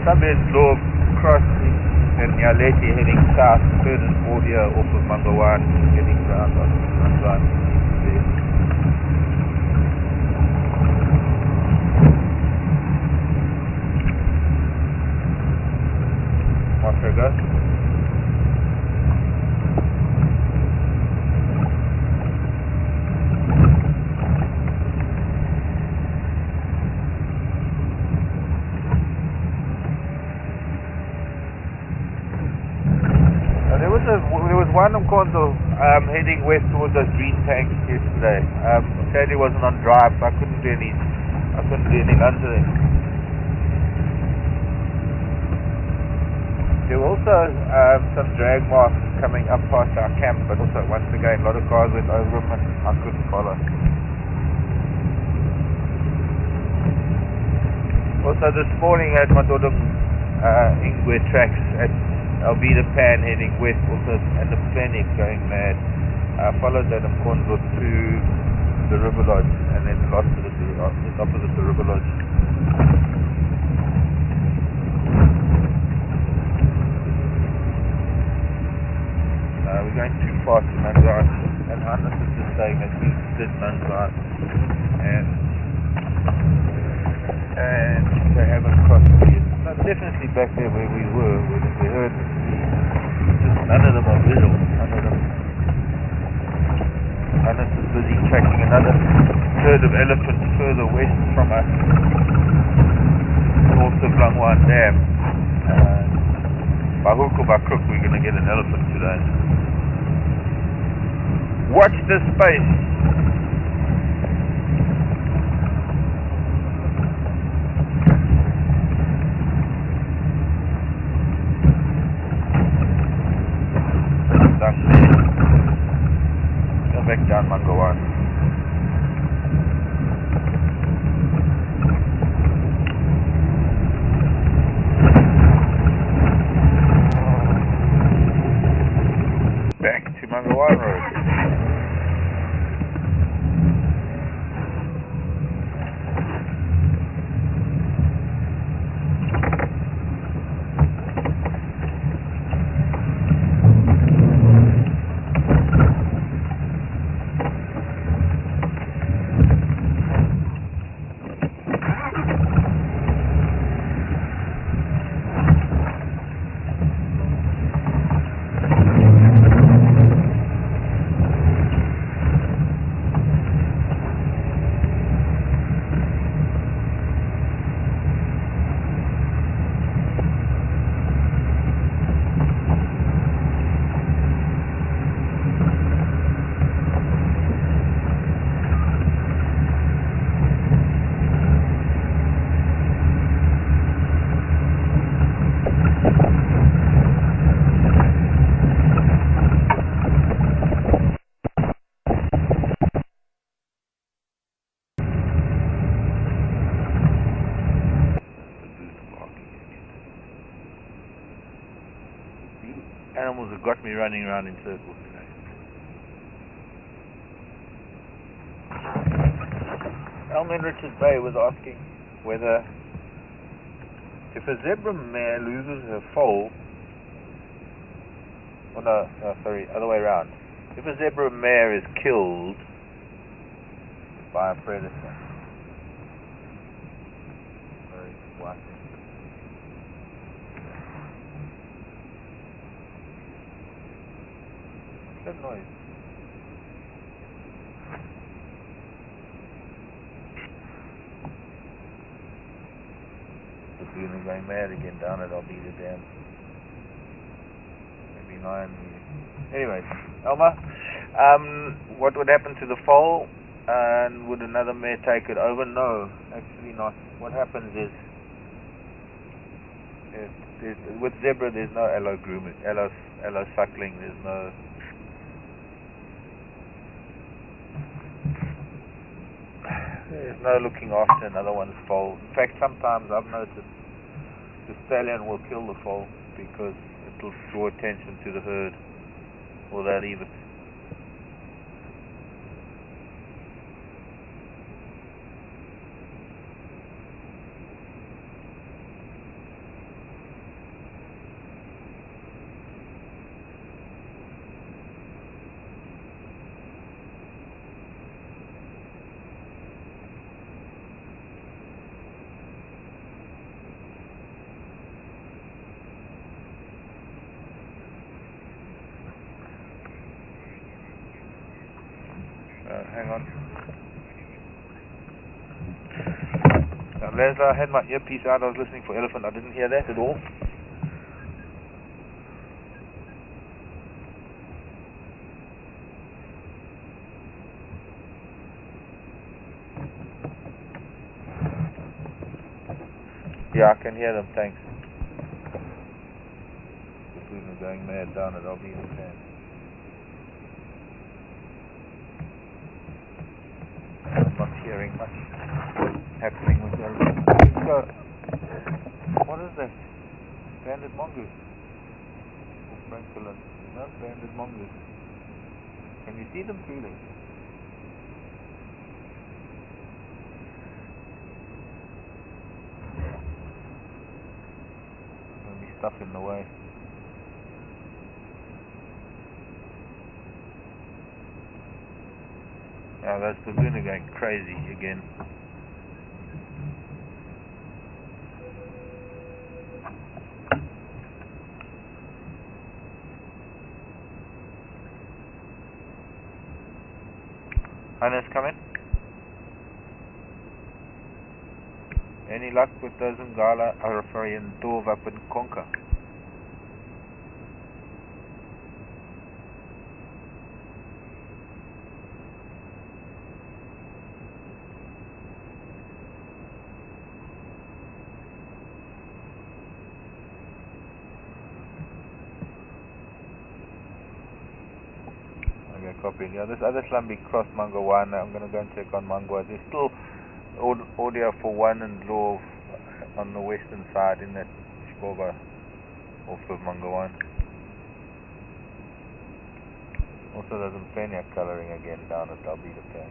Sabes Low Cross in Nyaleti heading south, third and fourth here off of Mangawan, heading round on Nanzan. Go. There was one of course heading west towards those green tanks yesterday. Sadly wasn't on drive, so I couldn't do any lunge there. There were also some drag marks coming up past our camp, but also once again a lot of cars went over them and I couldn't follow. Also this morning at Madodong Ingwe tracks at Albida Pan heading west, also and the Phoenix going mad. I followed that Mkonzo to the River Lodge and then lost it at opposite the River Lodge. We're going too fast to Nanzan, and Hannes is just saying that we did Nanzan and they haven't crossed it yet. No, definitely back there where we were, where we heard just none of them are visual, none of them. Hannes is busy tracking another herd of elephants further west from us, north of Langwan Dam. By hook or by crook we're going to get an elephant today. Watch this space. Down there. Go back down Mangawan. Back to Mangawan Road. animals have got me running around in circles today. Elm in Richards Bay was asking whether if a zebra mare loses her foal, other way around. If a zebra mare is killed by a predator, very white. What's that noise? The goon are going mad again down at Albedo Dam. Maybe 9 meters. Anyways, Elma, what would happen to the foal? And would another mare take it over? No, actually not. What happens is, with zebra there's no allo grooming, allo suckling, there's no looking after another one's foal. In fact, sometimes I've noticed the stallion will kill the foal because it will draw attention to the herd, or they'll leave it. Hang on. Now, Leslie, I had my earpiece out. I was listening for elephant. I didn't hear that at all. Yeah, I can hear them. Thanks. The food are going mad down at Albedo Dam. Not hearing much happening with them. So, what is that? Banded mongoose? Or francolin? No, banded mongoose. Can you see them through there? There'll be stuff in the way. Now those baboon are going crazy again. Hannes, come in. Any luck with those Ngala, and Dove up in Conca? Copy. Yeah, this other slumby crossed Mangwa 1. I'm going to go and check on Mangwa. There's still audio for 1 and Law on the western side in that Shkoba off of Mangwa 1. Also there's some Penia colouring again down at Albedo Dam.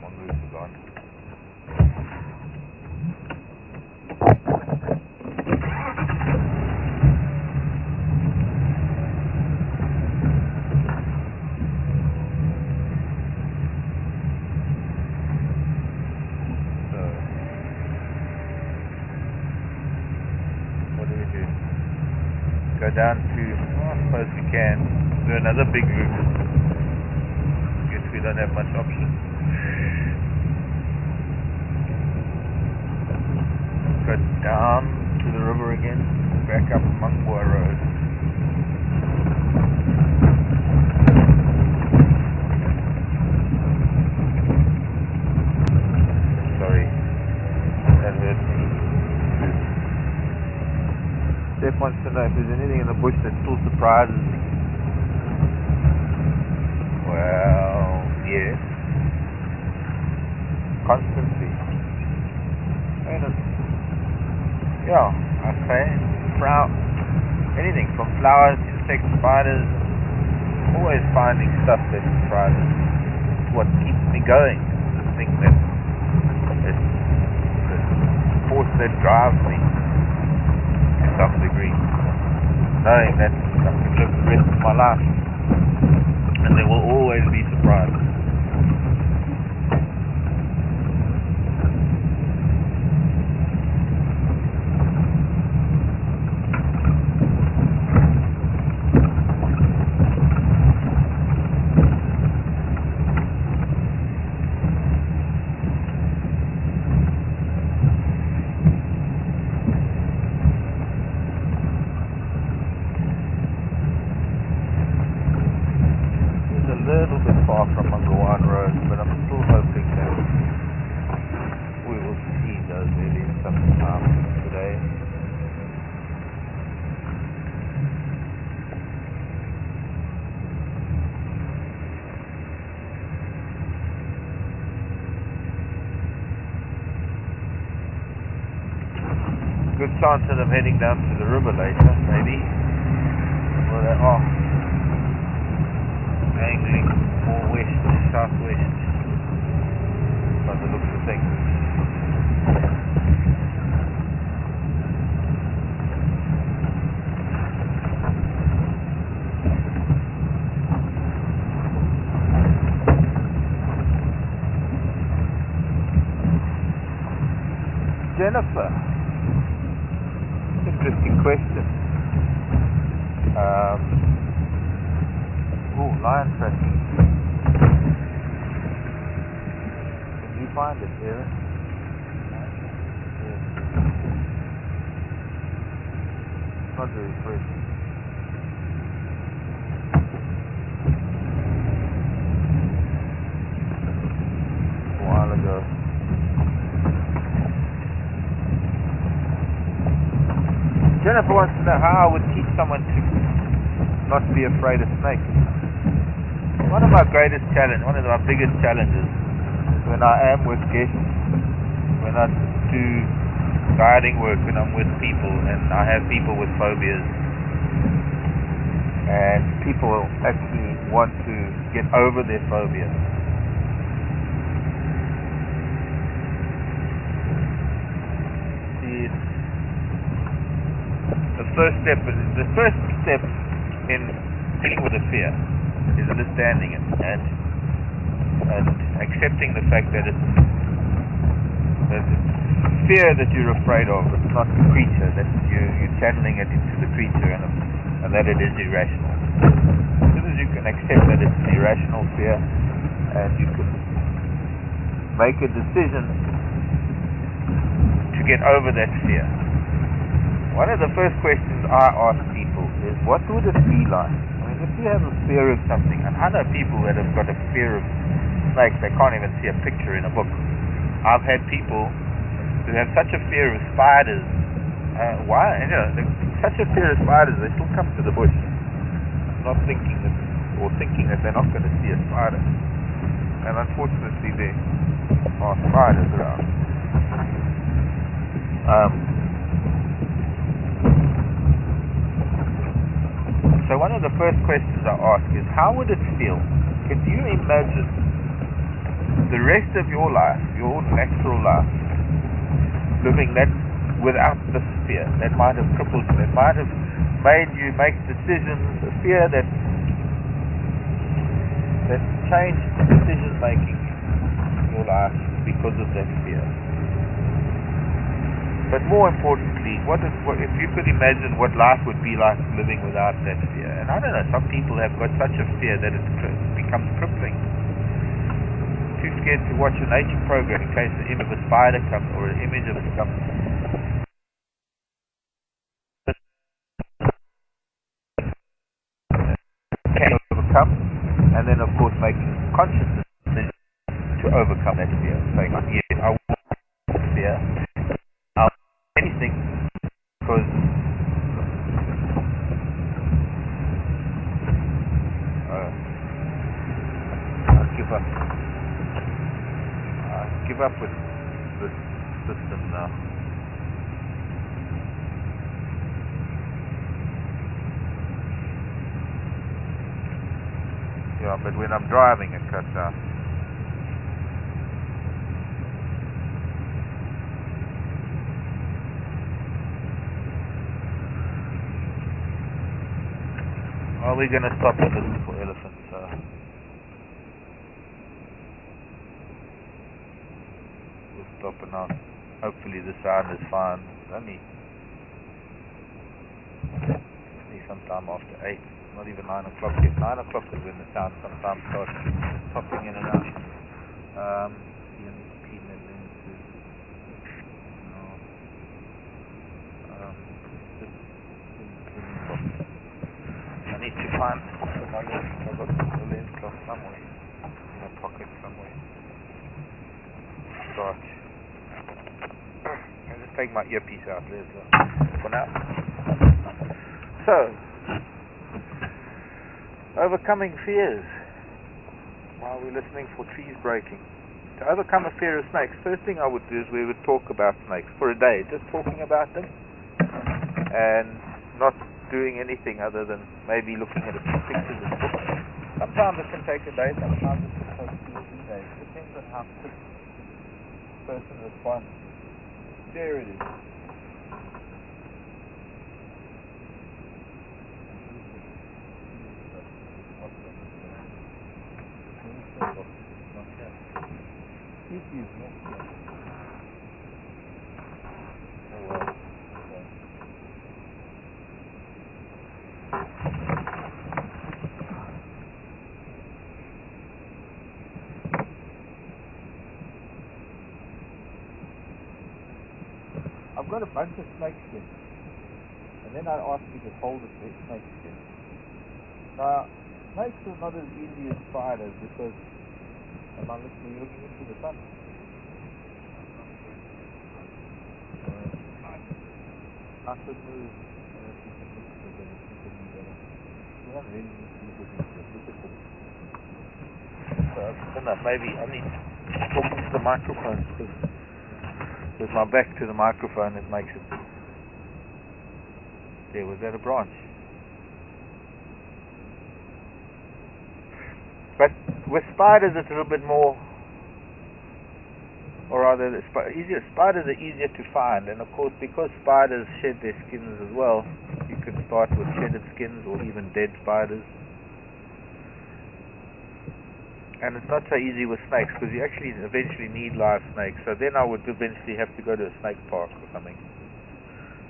Mongoose is gone. Go down to, I suppose we can do another big loop. Guess we don't have much option. Go down to the river again, back up Mangwa Road. Sorry, that hurt me. Steph wants to know if there's anything in the bush that still surprises me. Well, yes. yeah, I'd say anything from flowers, insects, spiders, always finding stuff that surprises. It's what keeps me going. It's the thing that the force that drives me to some degree. Knowing that I can live the rest of my life and there will always be surprises. A little bit far from Mangawaan Road, but I'm still hoping that we will see those aliens sometime today. Good chance of them heading down to the river later, maybe. Well, they are angling more west, southwest, by the looks of things. Jennifer, interesting question. Lion tracking. Can you find it, Aaron? Yes. Not very fresh. A while ago. Jennifer wants to know how I would teach someone to not be afraid of snakes. One of my biggest challenges is when I am with guests, when I do guiding work, when I'm with people and I have people with phobias and people actually want to get over their phobia. See, the first step in dealing with a fear is understanding it and accepting the fact that it's fear that you're afraid of. It's not the creature, that you're channeling it into the creature and that it is irrational. As soon as you can accept that it's an irrational fear and you can make a decision to get over that fear. One of the first questions I ask people is, what would it be like? If you have a fear of something, and I know people that have got a fear of snakes, they can't even see a picture in a book. I've had people who have such a fear of spiders. Why? Such a fear of spiders, they still come to the bush, not thinking that they're not going to see a spider. And unfortunately, there are spiders around. So one of the first questions I ask is, how would it feel? Can you imagine the rest of your life, your natural life, living that without this fear that might have crippled you, that might have made you make decisions, a fear that changed decision making in your life because of that fear? But more importantly, if you could imagine what life would be like living without that fear. And I don't know, some people have got such a fear that it becomes crippling. Too scared to watch a nature program in case the image of a spider comes or an image of it comes. Can overcome, and then of course making conscious decisions to overcome that fear. Saying, yes, I will fear. Anything, because I give up with this system now. Yeah, but when I'm driving it cuts out. Are we going to stop and listen for elephants? We'll stop and now. Hopefully the sound is fine. It's only sometime after 8. Not even 9 o'clock yet. 9 o'clock is when the sound sometimes starts popping in and out. I need to find my lens. I've got the lens cloth somewhere in a pocket somewhere. Start. I'll just take my earpiece out there for now. So, overcoming fears while we're listening for trees breaking. To overcome a fear of snakes, first thing I would do is we would talk about snakes for a day, just talking about them and not doing anything other than maybe looking at a few pictures and books. Sometimes it can take a day, sometimes it can take 2 or 3 days. It depends on how quick the person responds. There it is. I've got a bunch of snake skins, and then I asked you to hold a snake skin. Now, snakes are not as easy as spiders because am I looking into the sun? I should move. You don't really need to look at this. So, I don't know, maybe I need to talk into the microphone because with my back to the microphone it makes it. There, was that a branch? But with spiders it's a little bit more, or rather spiders are easier to find, and of course because spiders shed their skins as well, you can start with shedded skins or even dead spiders. And it's not so easy with snakes because you actually eventually need live snakes, so then I would eventually have to go to a snake park or something.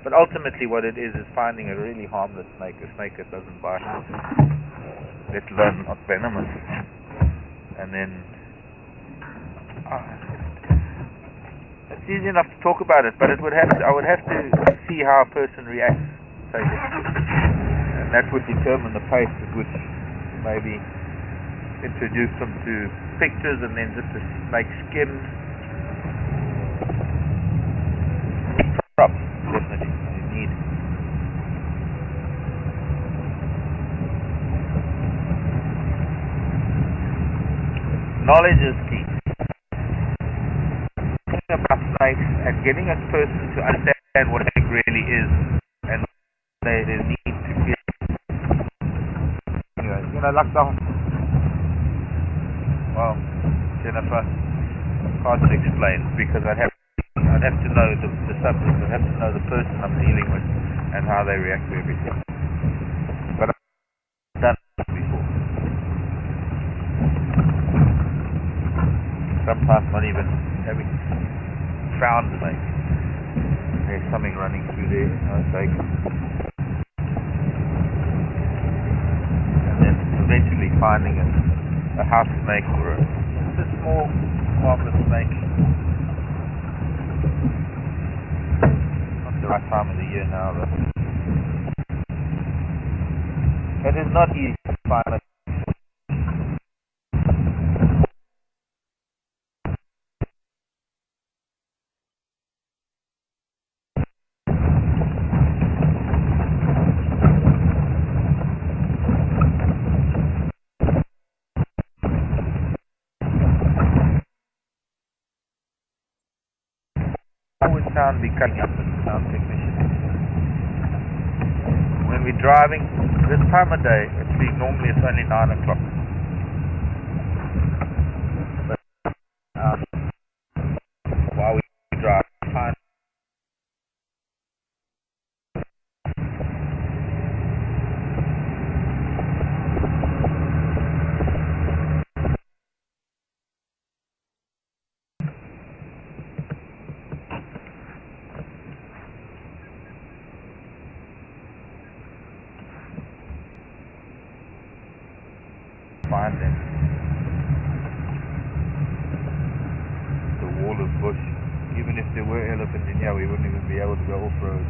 But ultimately what it is finding a really harmless snake, a snake that doesn't bite, let alone not venomous. And then it's easy enough to talk about it, but I would have to see how a person reacts, and that would determine the pace at which maybe introduce them to pictures and then just to make skins. Props, definitely, you need. Knowledge is key. Thinking about snakes and getting a person to understand what a snake really is and they need to get. Anyway, like the. Well, Jennifer, hard to explain because I'd have to know the subject, I'd have to know the person I'm dealing with and how they react to everything. But I've done it before. Sometimes not even having found the snake. There's something running through there, no mistake. And then eventually finding it. A house snake or a small harmless snake. Not the right time of the year now though. It is not easy to find it. How would sound be cutting up as a sound technician? When we're driving, this time of day, normally it's only 9 o'clock. behind them. The wall of bush. Even if there were elephants in here, we wouldn't even be able to go off-road.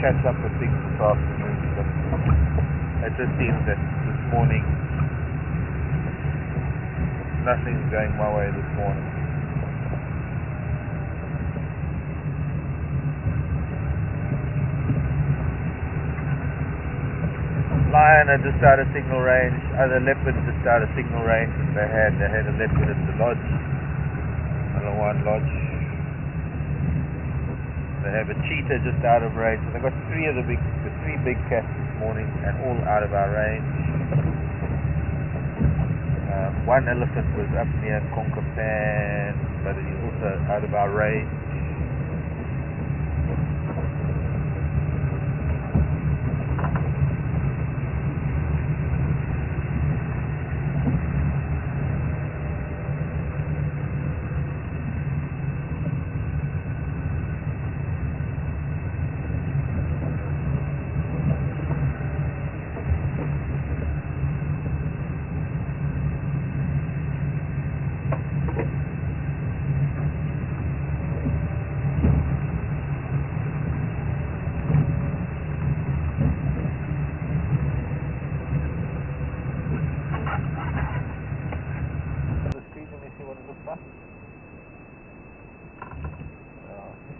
Catch up with things this afternoon, but it just seems that this morning nothing's going my way this morning. Lion had just out of signal range, other leopard just out of signal range that they had a leopard at the lodge, one lodge. They have a cheetah just out of range. So they've got three big cats this morning, and all out of our range. One elephant was up near Konkapan, but he's also out of our range.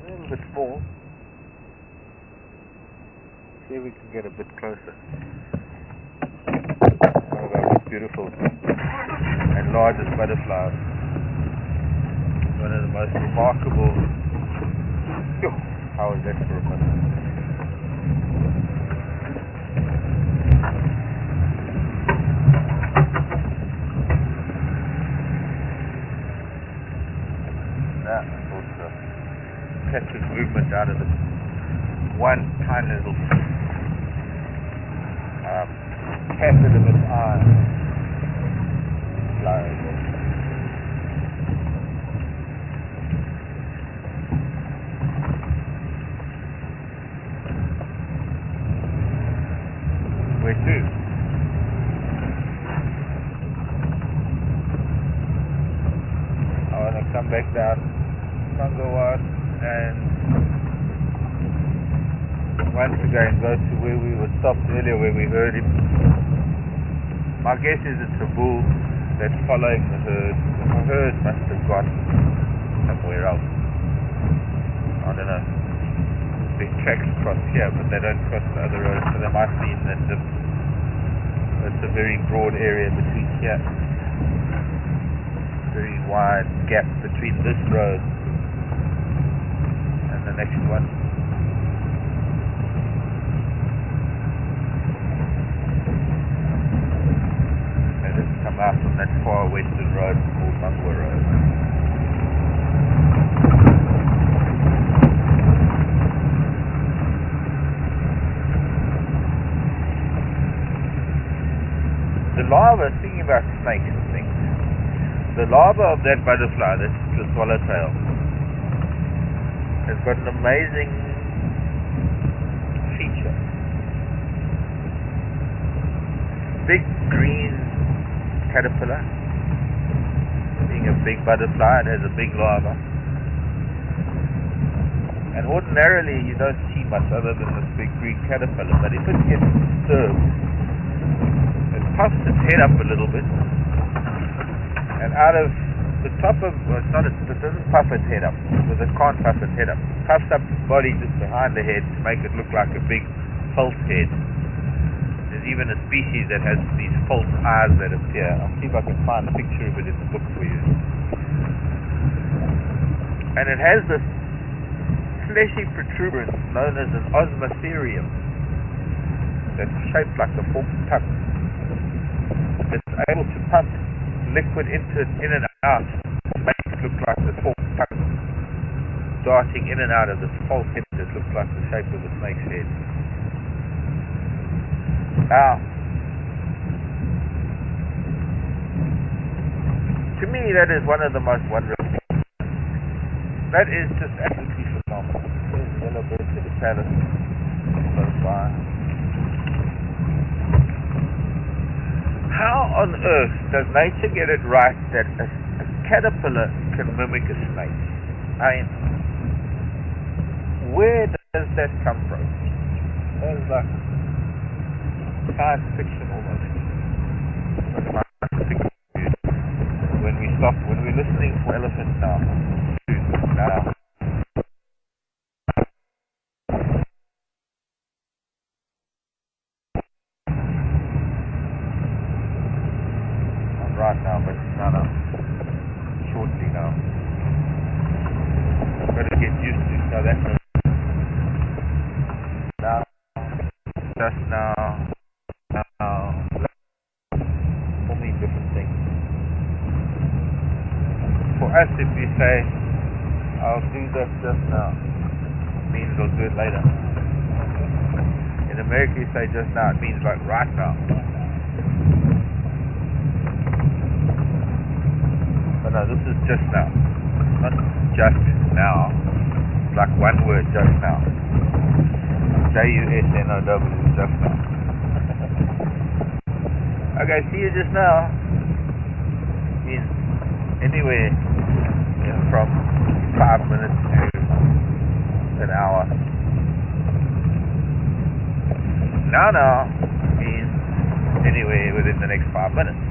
A little bit small. See if we can get a bit closer. One of our most beautiful and largest butterflies. One of the most remarkable. How was that for a minute? Catching movement out of the one tiny little facet of its eye. Where to? I want to come back down Thornybush and once again go to where we were stopped earlier, where we heard him. My guess is it's a bull that's following the herd. The herd must have gone somewhere else. I don't know. Big tracks across here, but they don't cross the other road, so they might be in that it's a very broad area between here. Very wide gap between this road and the next one. They just come out from that far western road called Mungwa Road. The larva, thinking about snakes and things, the larva of that butterfly, that's the swallowtail, has got an amazing feature. Big green caterpillar, being a big butterfly, it has a big larva. And ordinarily you don't see much other than this big green caterpillar, but if it gets disturbed, it puffs its head up a little bit, and out of the top of, well, it doesn't puff its head up, because it can't puff its head up. It puffs up its body just behind the head to make it look like a big false head. There's even a species that has these false eyes that appear. I'll see if I can find a picture of it in the book for you. And it has this fleshy protuberance known as an osmotherium that's shaped like a forked tongue. It's able to pump liquid into it, in and out, to make it look like the forked tongue darting in and out of this false head that looks like the shape of a snake's head. Now, to me that is one of the most wonderful things. That is just absolutely phenomenal. There's a yellow bird to the palace close by. How on earth does nature get it right that a caterpillar can mimic a snake? I mean, where does that come from? That's like science fiction almost. When we're listening for elephants now. Right now, but no. Shortly now. I've got to get used to South Africa. Now, just now, so many different things. For us, if we say, I'll do that just now, it means I'll do it later. In America, you say just now, it means like right now. But no, this is just now. Not just now. It's like one word, just now. JUSNOW, just now. Okay, see you just now. Means anywhere from 5 minutes to an hour. Now means anywhere within the next 5 minutes.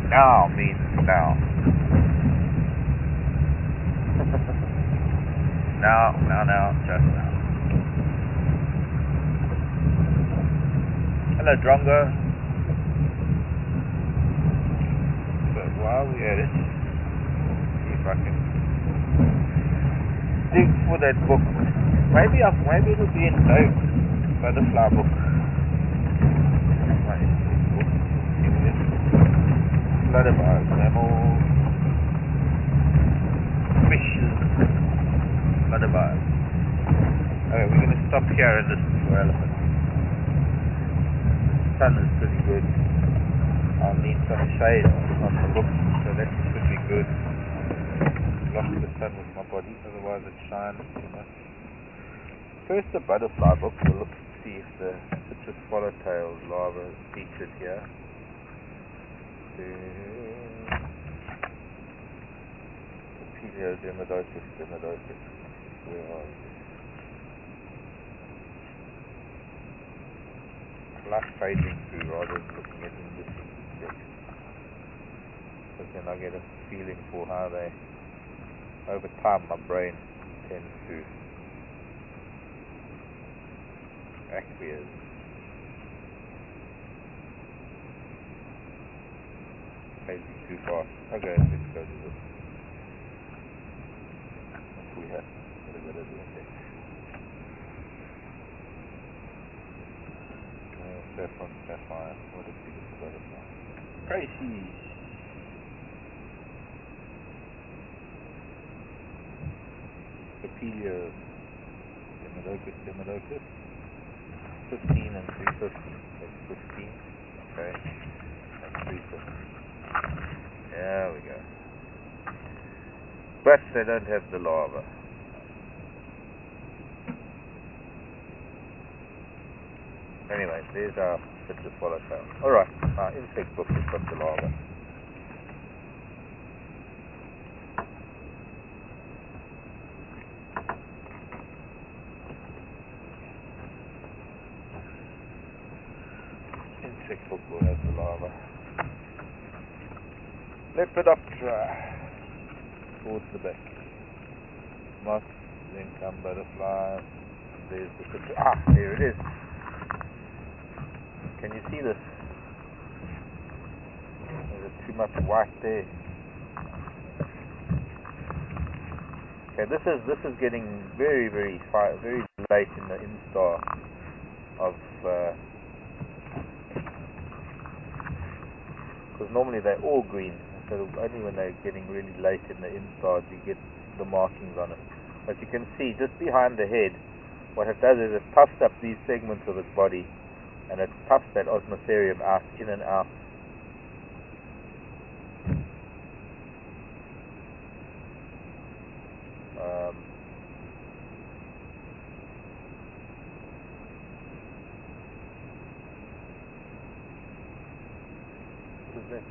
Now means now. now, just now. Hello, Drongo. So while we at it, see if I can dig for that book. Maybe it'll be in Dave's butterfly book. Thornybush, mammals, fishes, Thornybush. Okay, we're going to stop here and listen for elephants. The sun is pretty good. I'll need some shade on the book, so that should be good. Block the sun with my body, otherwise it shines too much. First, the butterfly book. We'll look and see if the citrus swallowtail's larva is featured here. Dermatosis. Where are you? I like fading through rather than looking at indices. But then I get a feeling for how they, over time, my brain tends to acquiesce. Fading too fast. Okay, let's go to this. We have a bit of it. Sapphire. What is this butterfly? Crises. Papilio. Demodocus. 15 and 350. That's 15. Okay. And 350. There we go. But they don't have the larva. Anyway, there's our citrus swallowtail. Alright, our insect book has got the larva. checkbook will have the lava. Lepidoptera towards the back. Moth, then come butterfly, and there's the there it is. Can you see this? There's too much white there. Okay, this is getting very late in the instar of because normally they're all green, so only when they're getting really late in the instar do you get the markings on it. But you can see just behind the head, what it does is it puffs up these segments of its body, and it puffs that osmoserium out, in and out. What is that?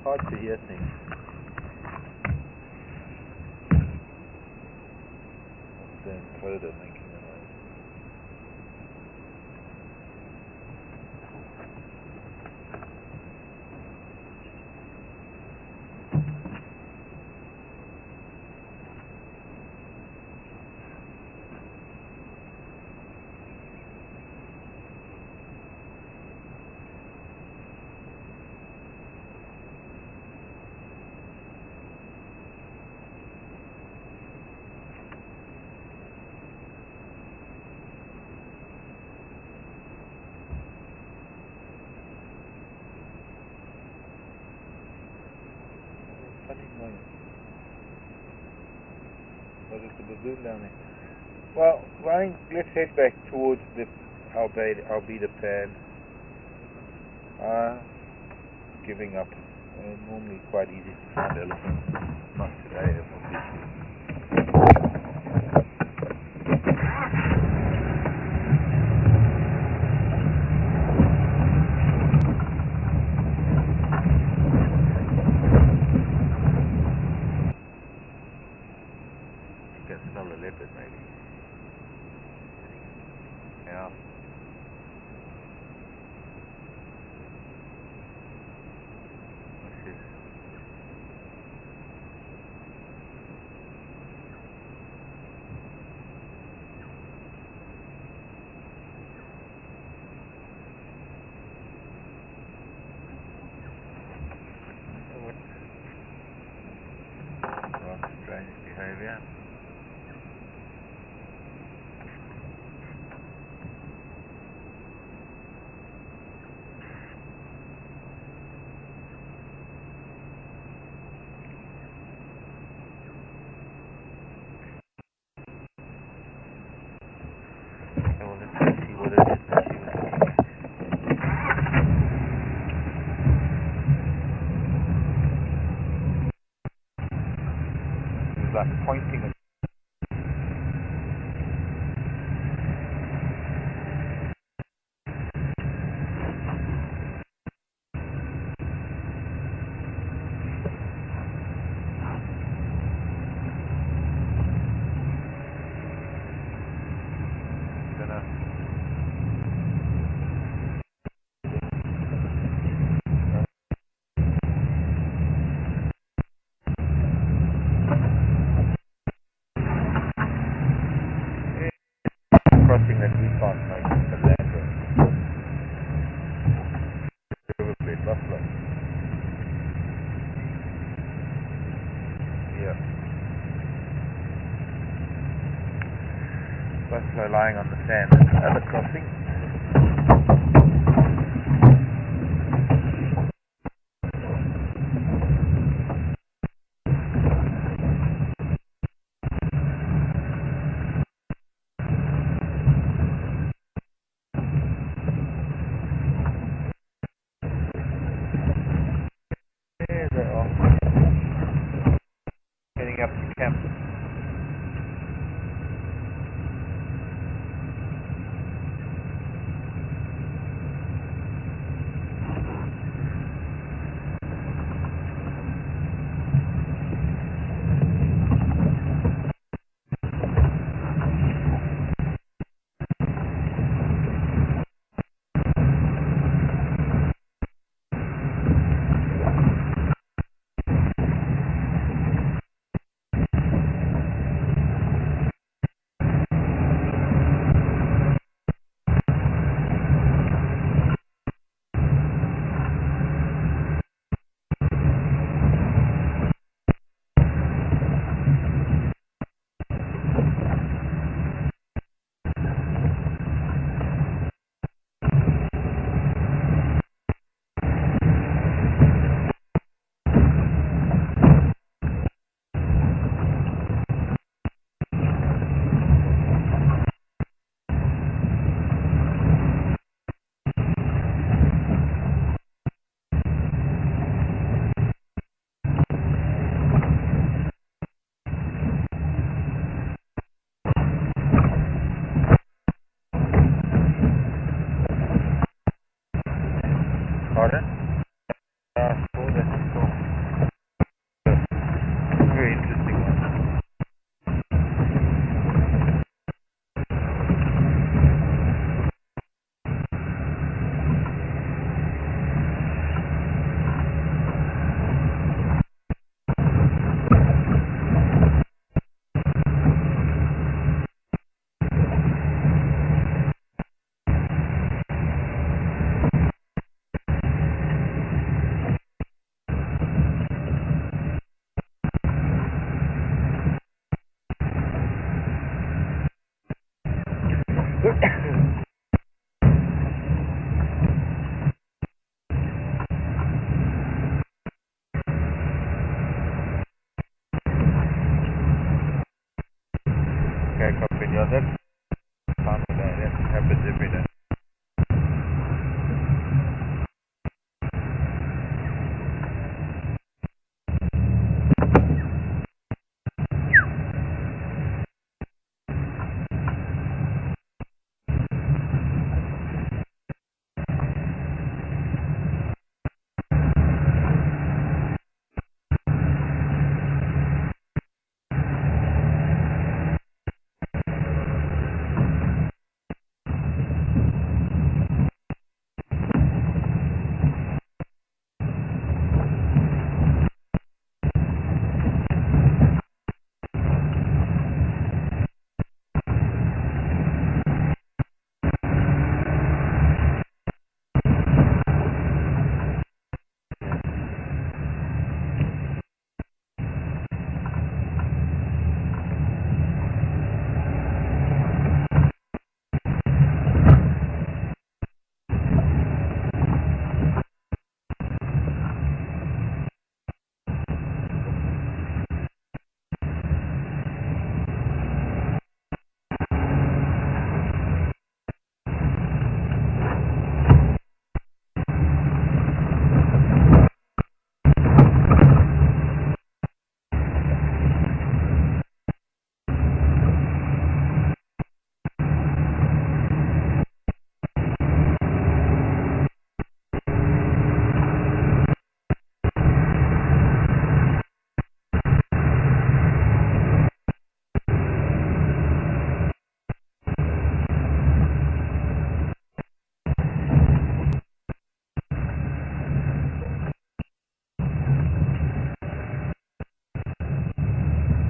Hard to hear things. What's the encoder making a noise? Was it the baboon down there? Well, I think let's head back towards the albedo pan. Giving up. Normally quite easy to find elephants. Not today, obviously. Smell the leopard, maybe. Yeah. What's this? What strange behavior. Well, let's see what it is that she was looking at. It was like pointing at crossing that we can't make the land road. River plate, buffalo. Yeah. Buffalo lying on the sand. Another crossing. There they are. Heading up to camp. Yeah, that's time of day. That happens every day.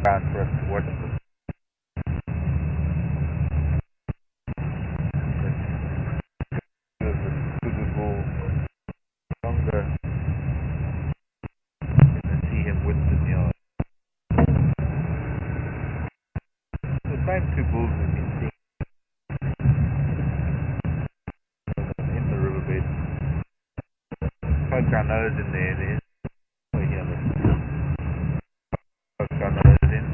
Time for us to watch this. Kudu bull longer and see him with the yard. The same two bulls we've been seeing in the riverbed. Poke our nose in there. There's oh yeah, let's poke our nose in.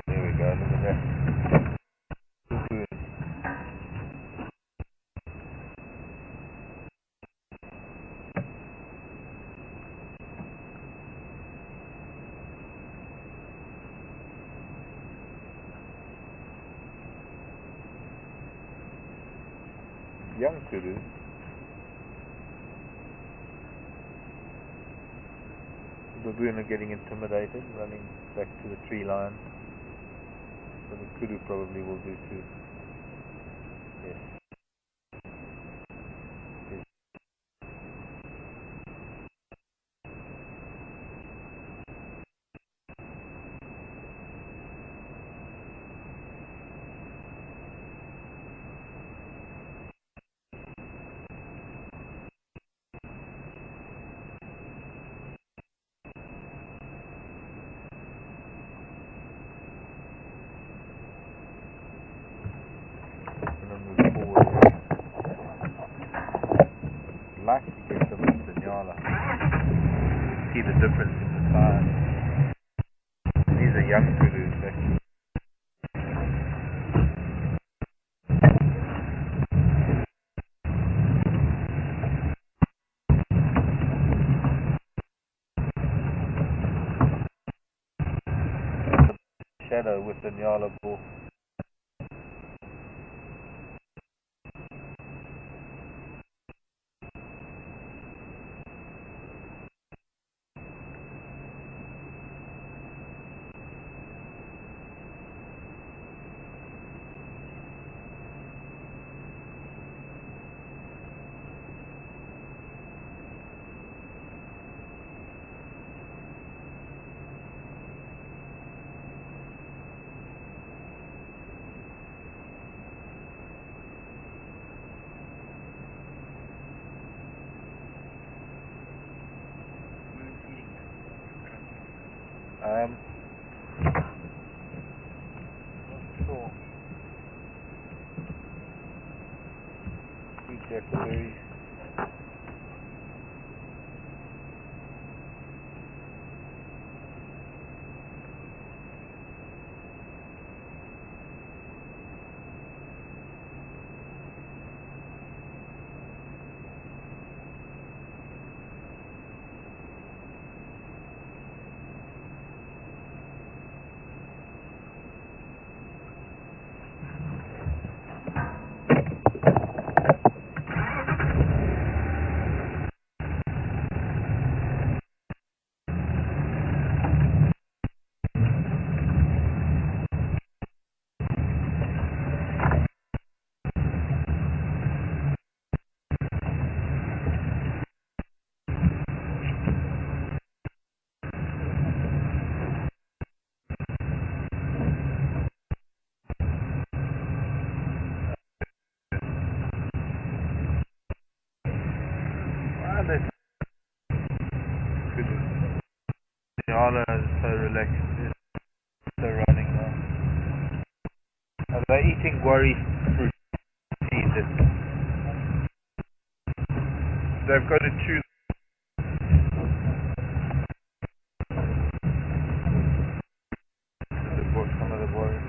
There we go, look at that. Young kudu. The baboon are getting intimidated, running back to the tree line. So the kudu probably will do too. Yes. Move forward. Like to get them in the nyala. See the difference in the size. These are young kudus actually. Shadow with the nyala bull. Not sure. Sweet jackberries. That's good. Yala is so relaxed. It's so running now. Are they eating worry fruit seeds? They've got to choose some of the worry.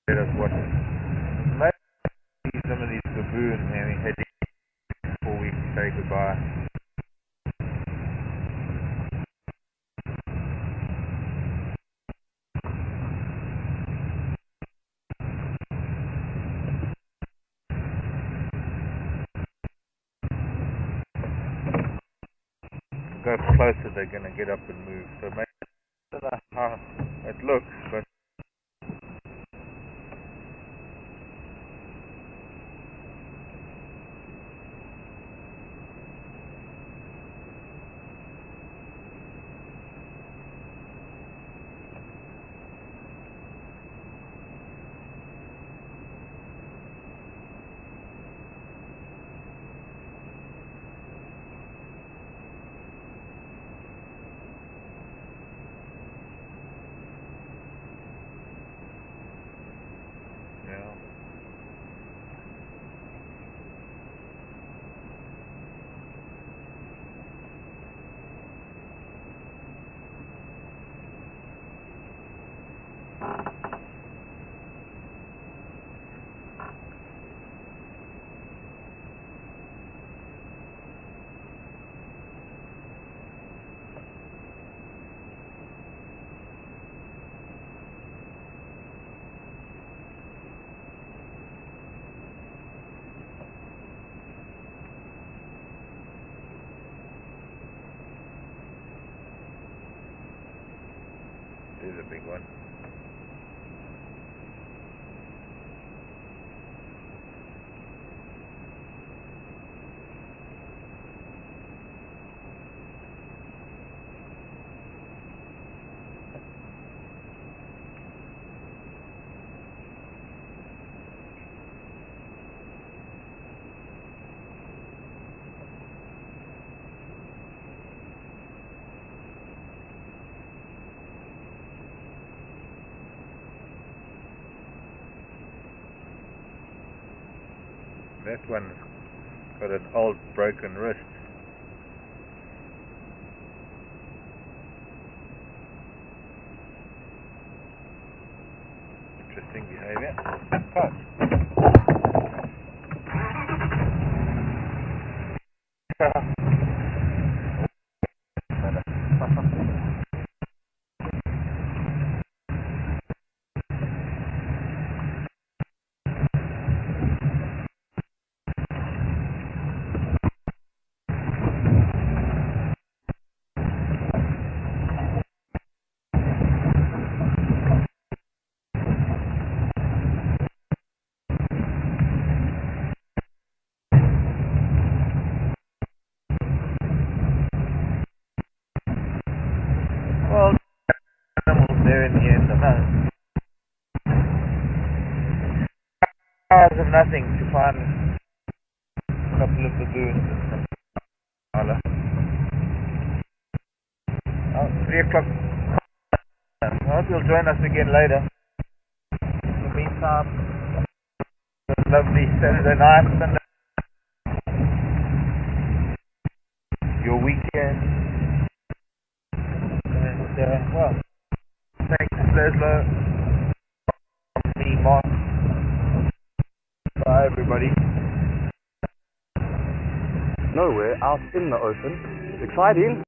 Let us watch it. Maybe some of these baboons having heading 4 weeks to say goodbye. Go closer, they're going to get up and move. So maybe I don't know how it looks, but yeah. There's a big one. That one's got an old broken wrist. Interesting behavior. Well, animals there in the end, I know. Hours of nothing to find a couple of baboons and some koala. Oh, 3 o'clock. I hope you'll join us again later. In the meantime, a lovely Saturday night, Sunday, your weekend. And, well, thanks to Leslo, me, Mark. Bye, everybody. Nowhere out in the open. Exciting.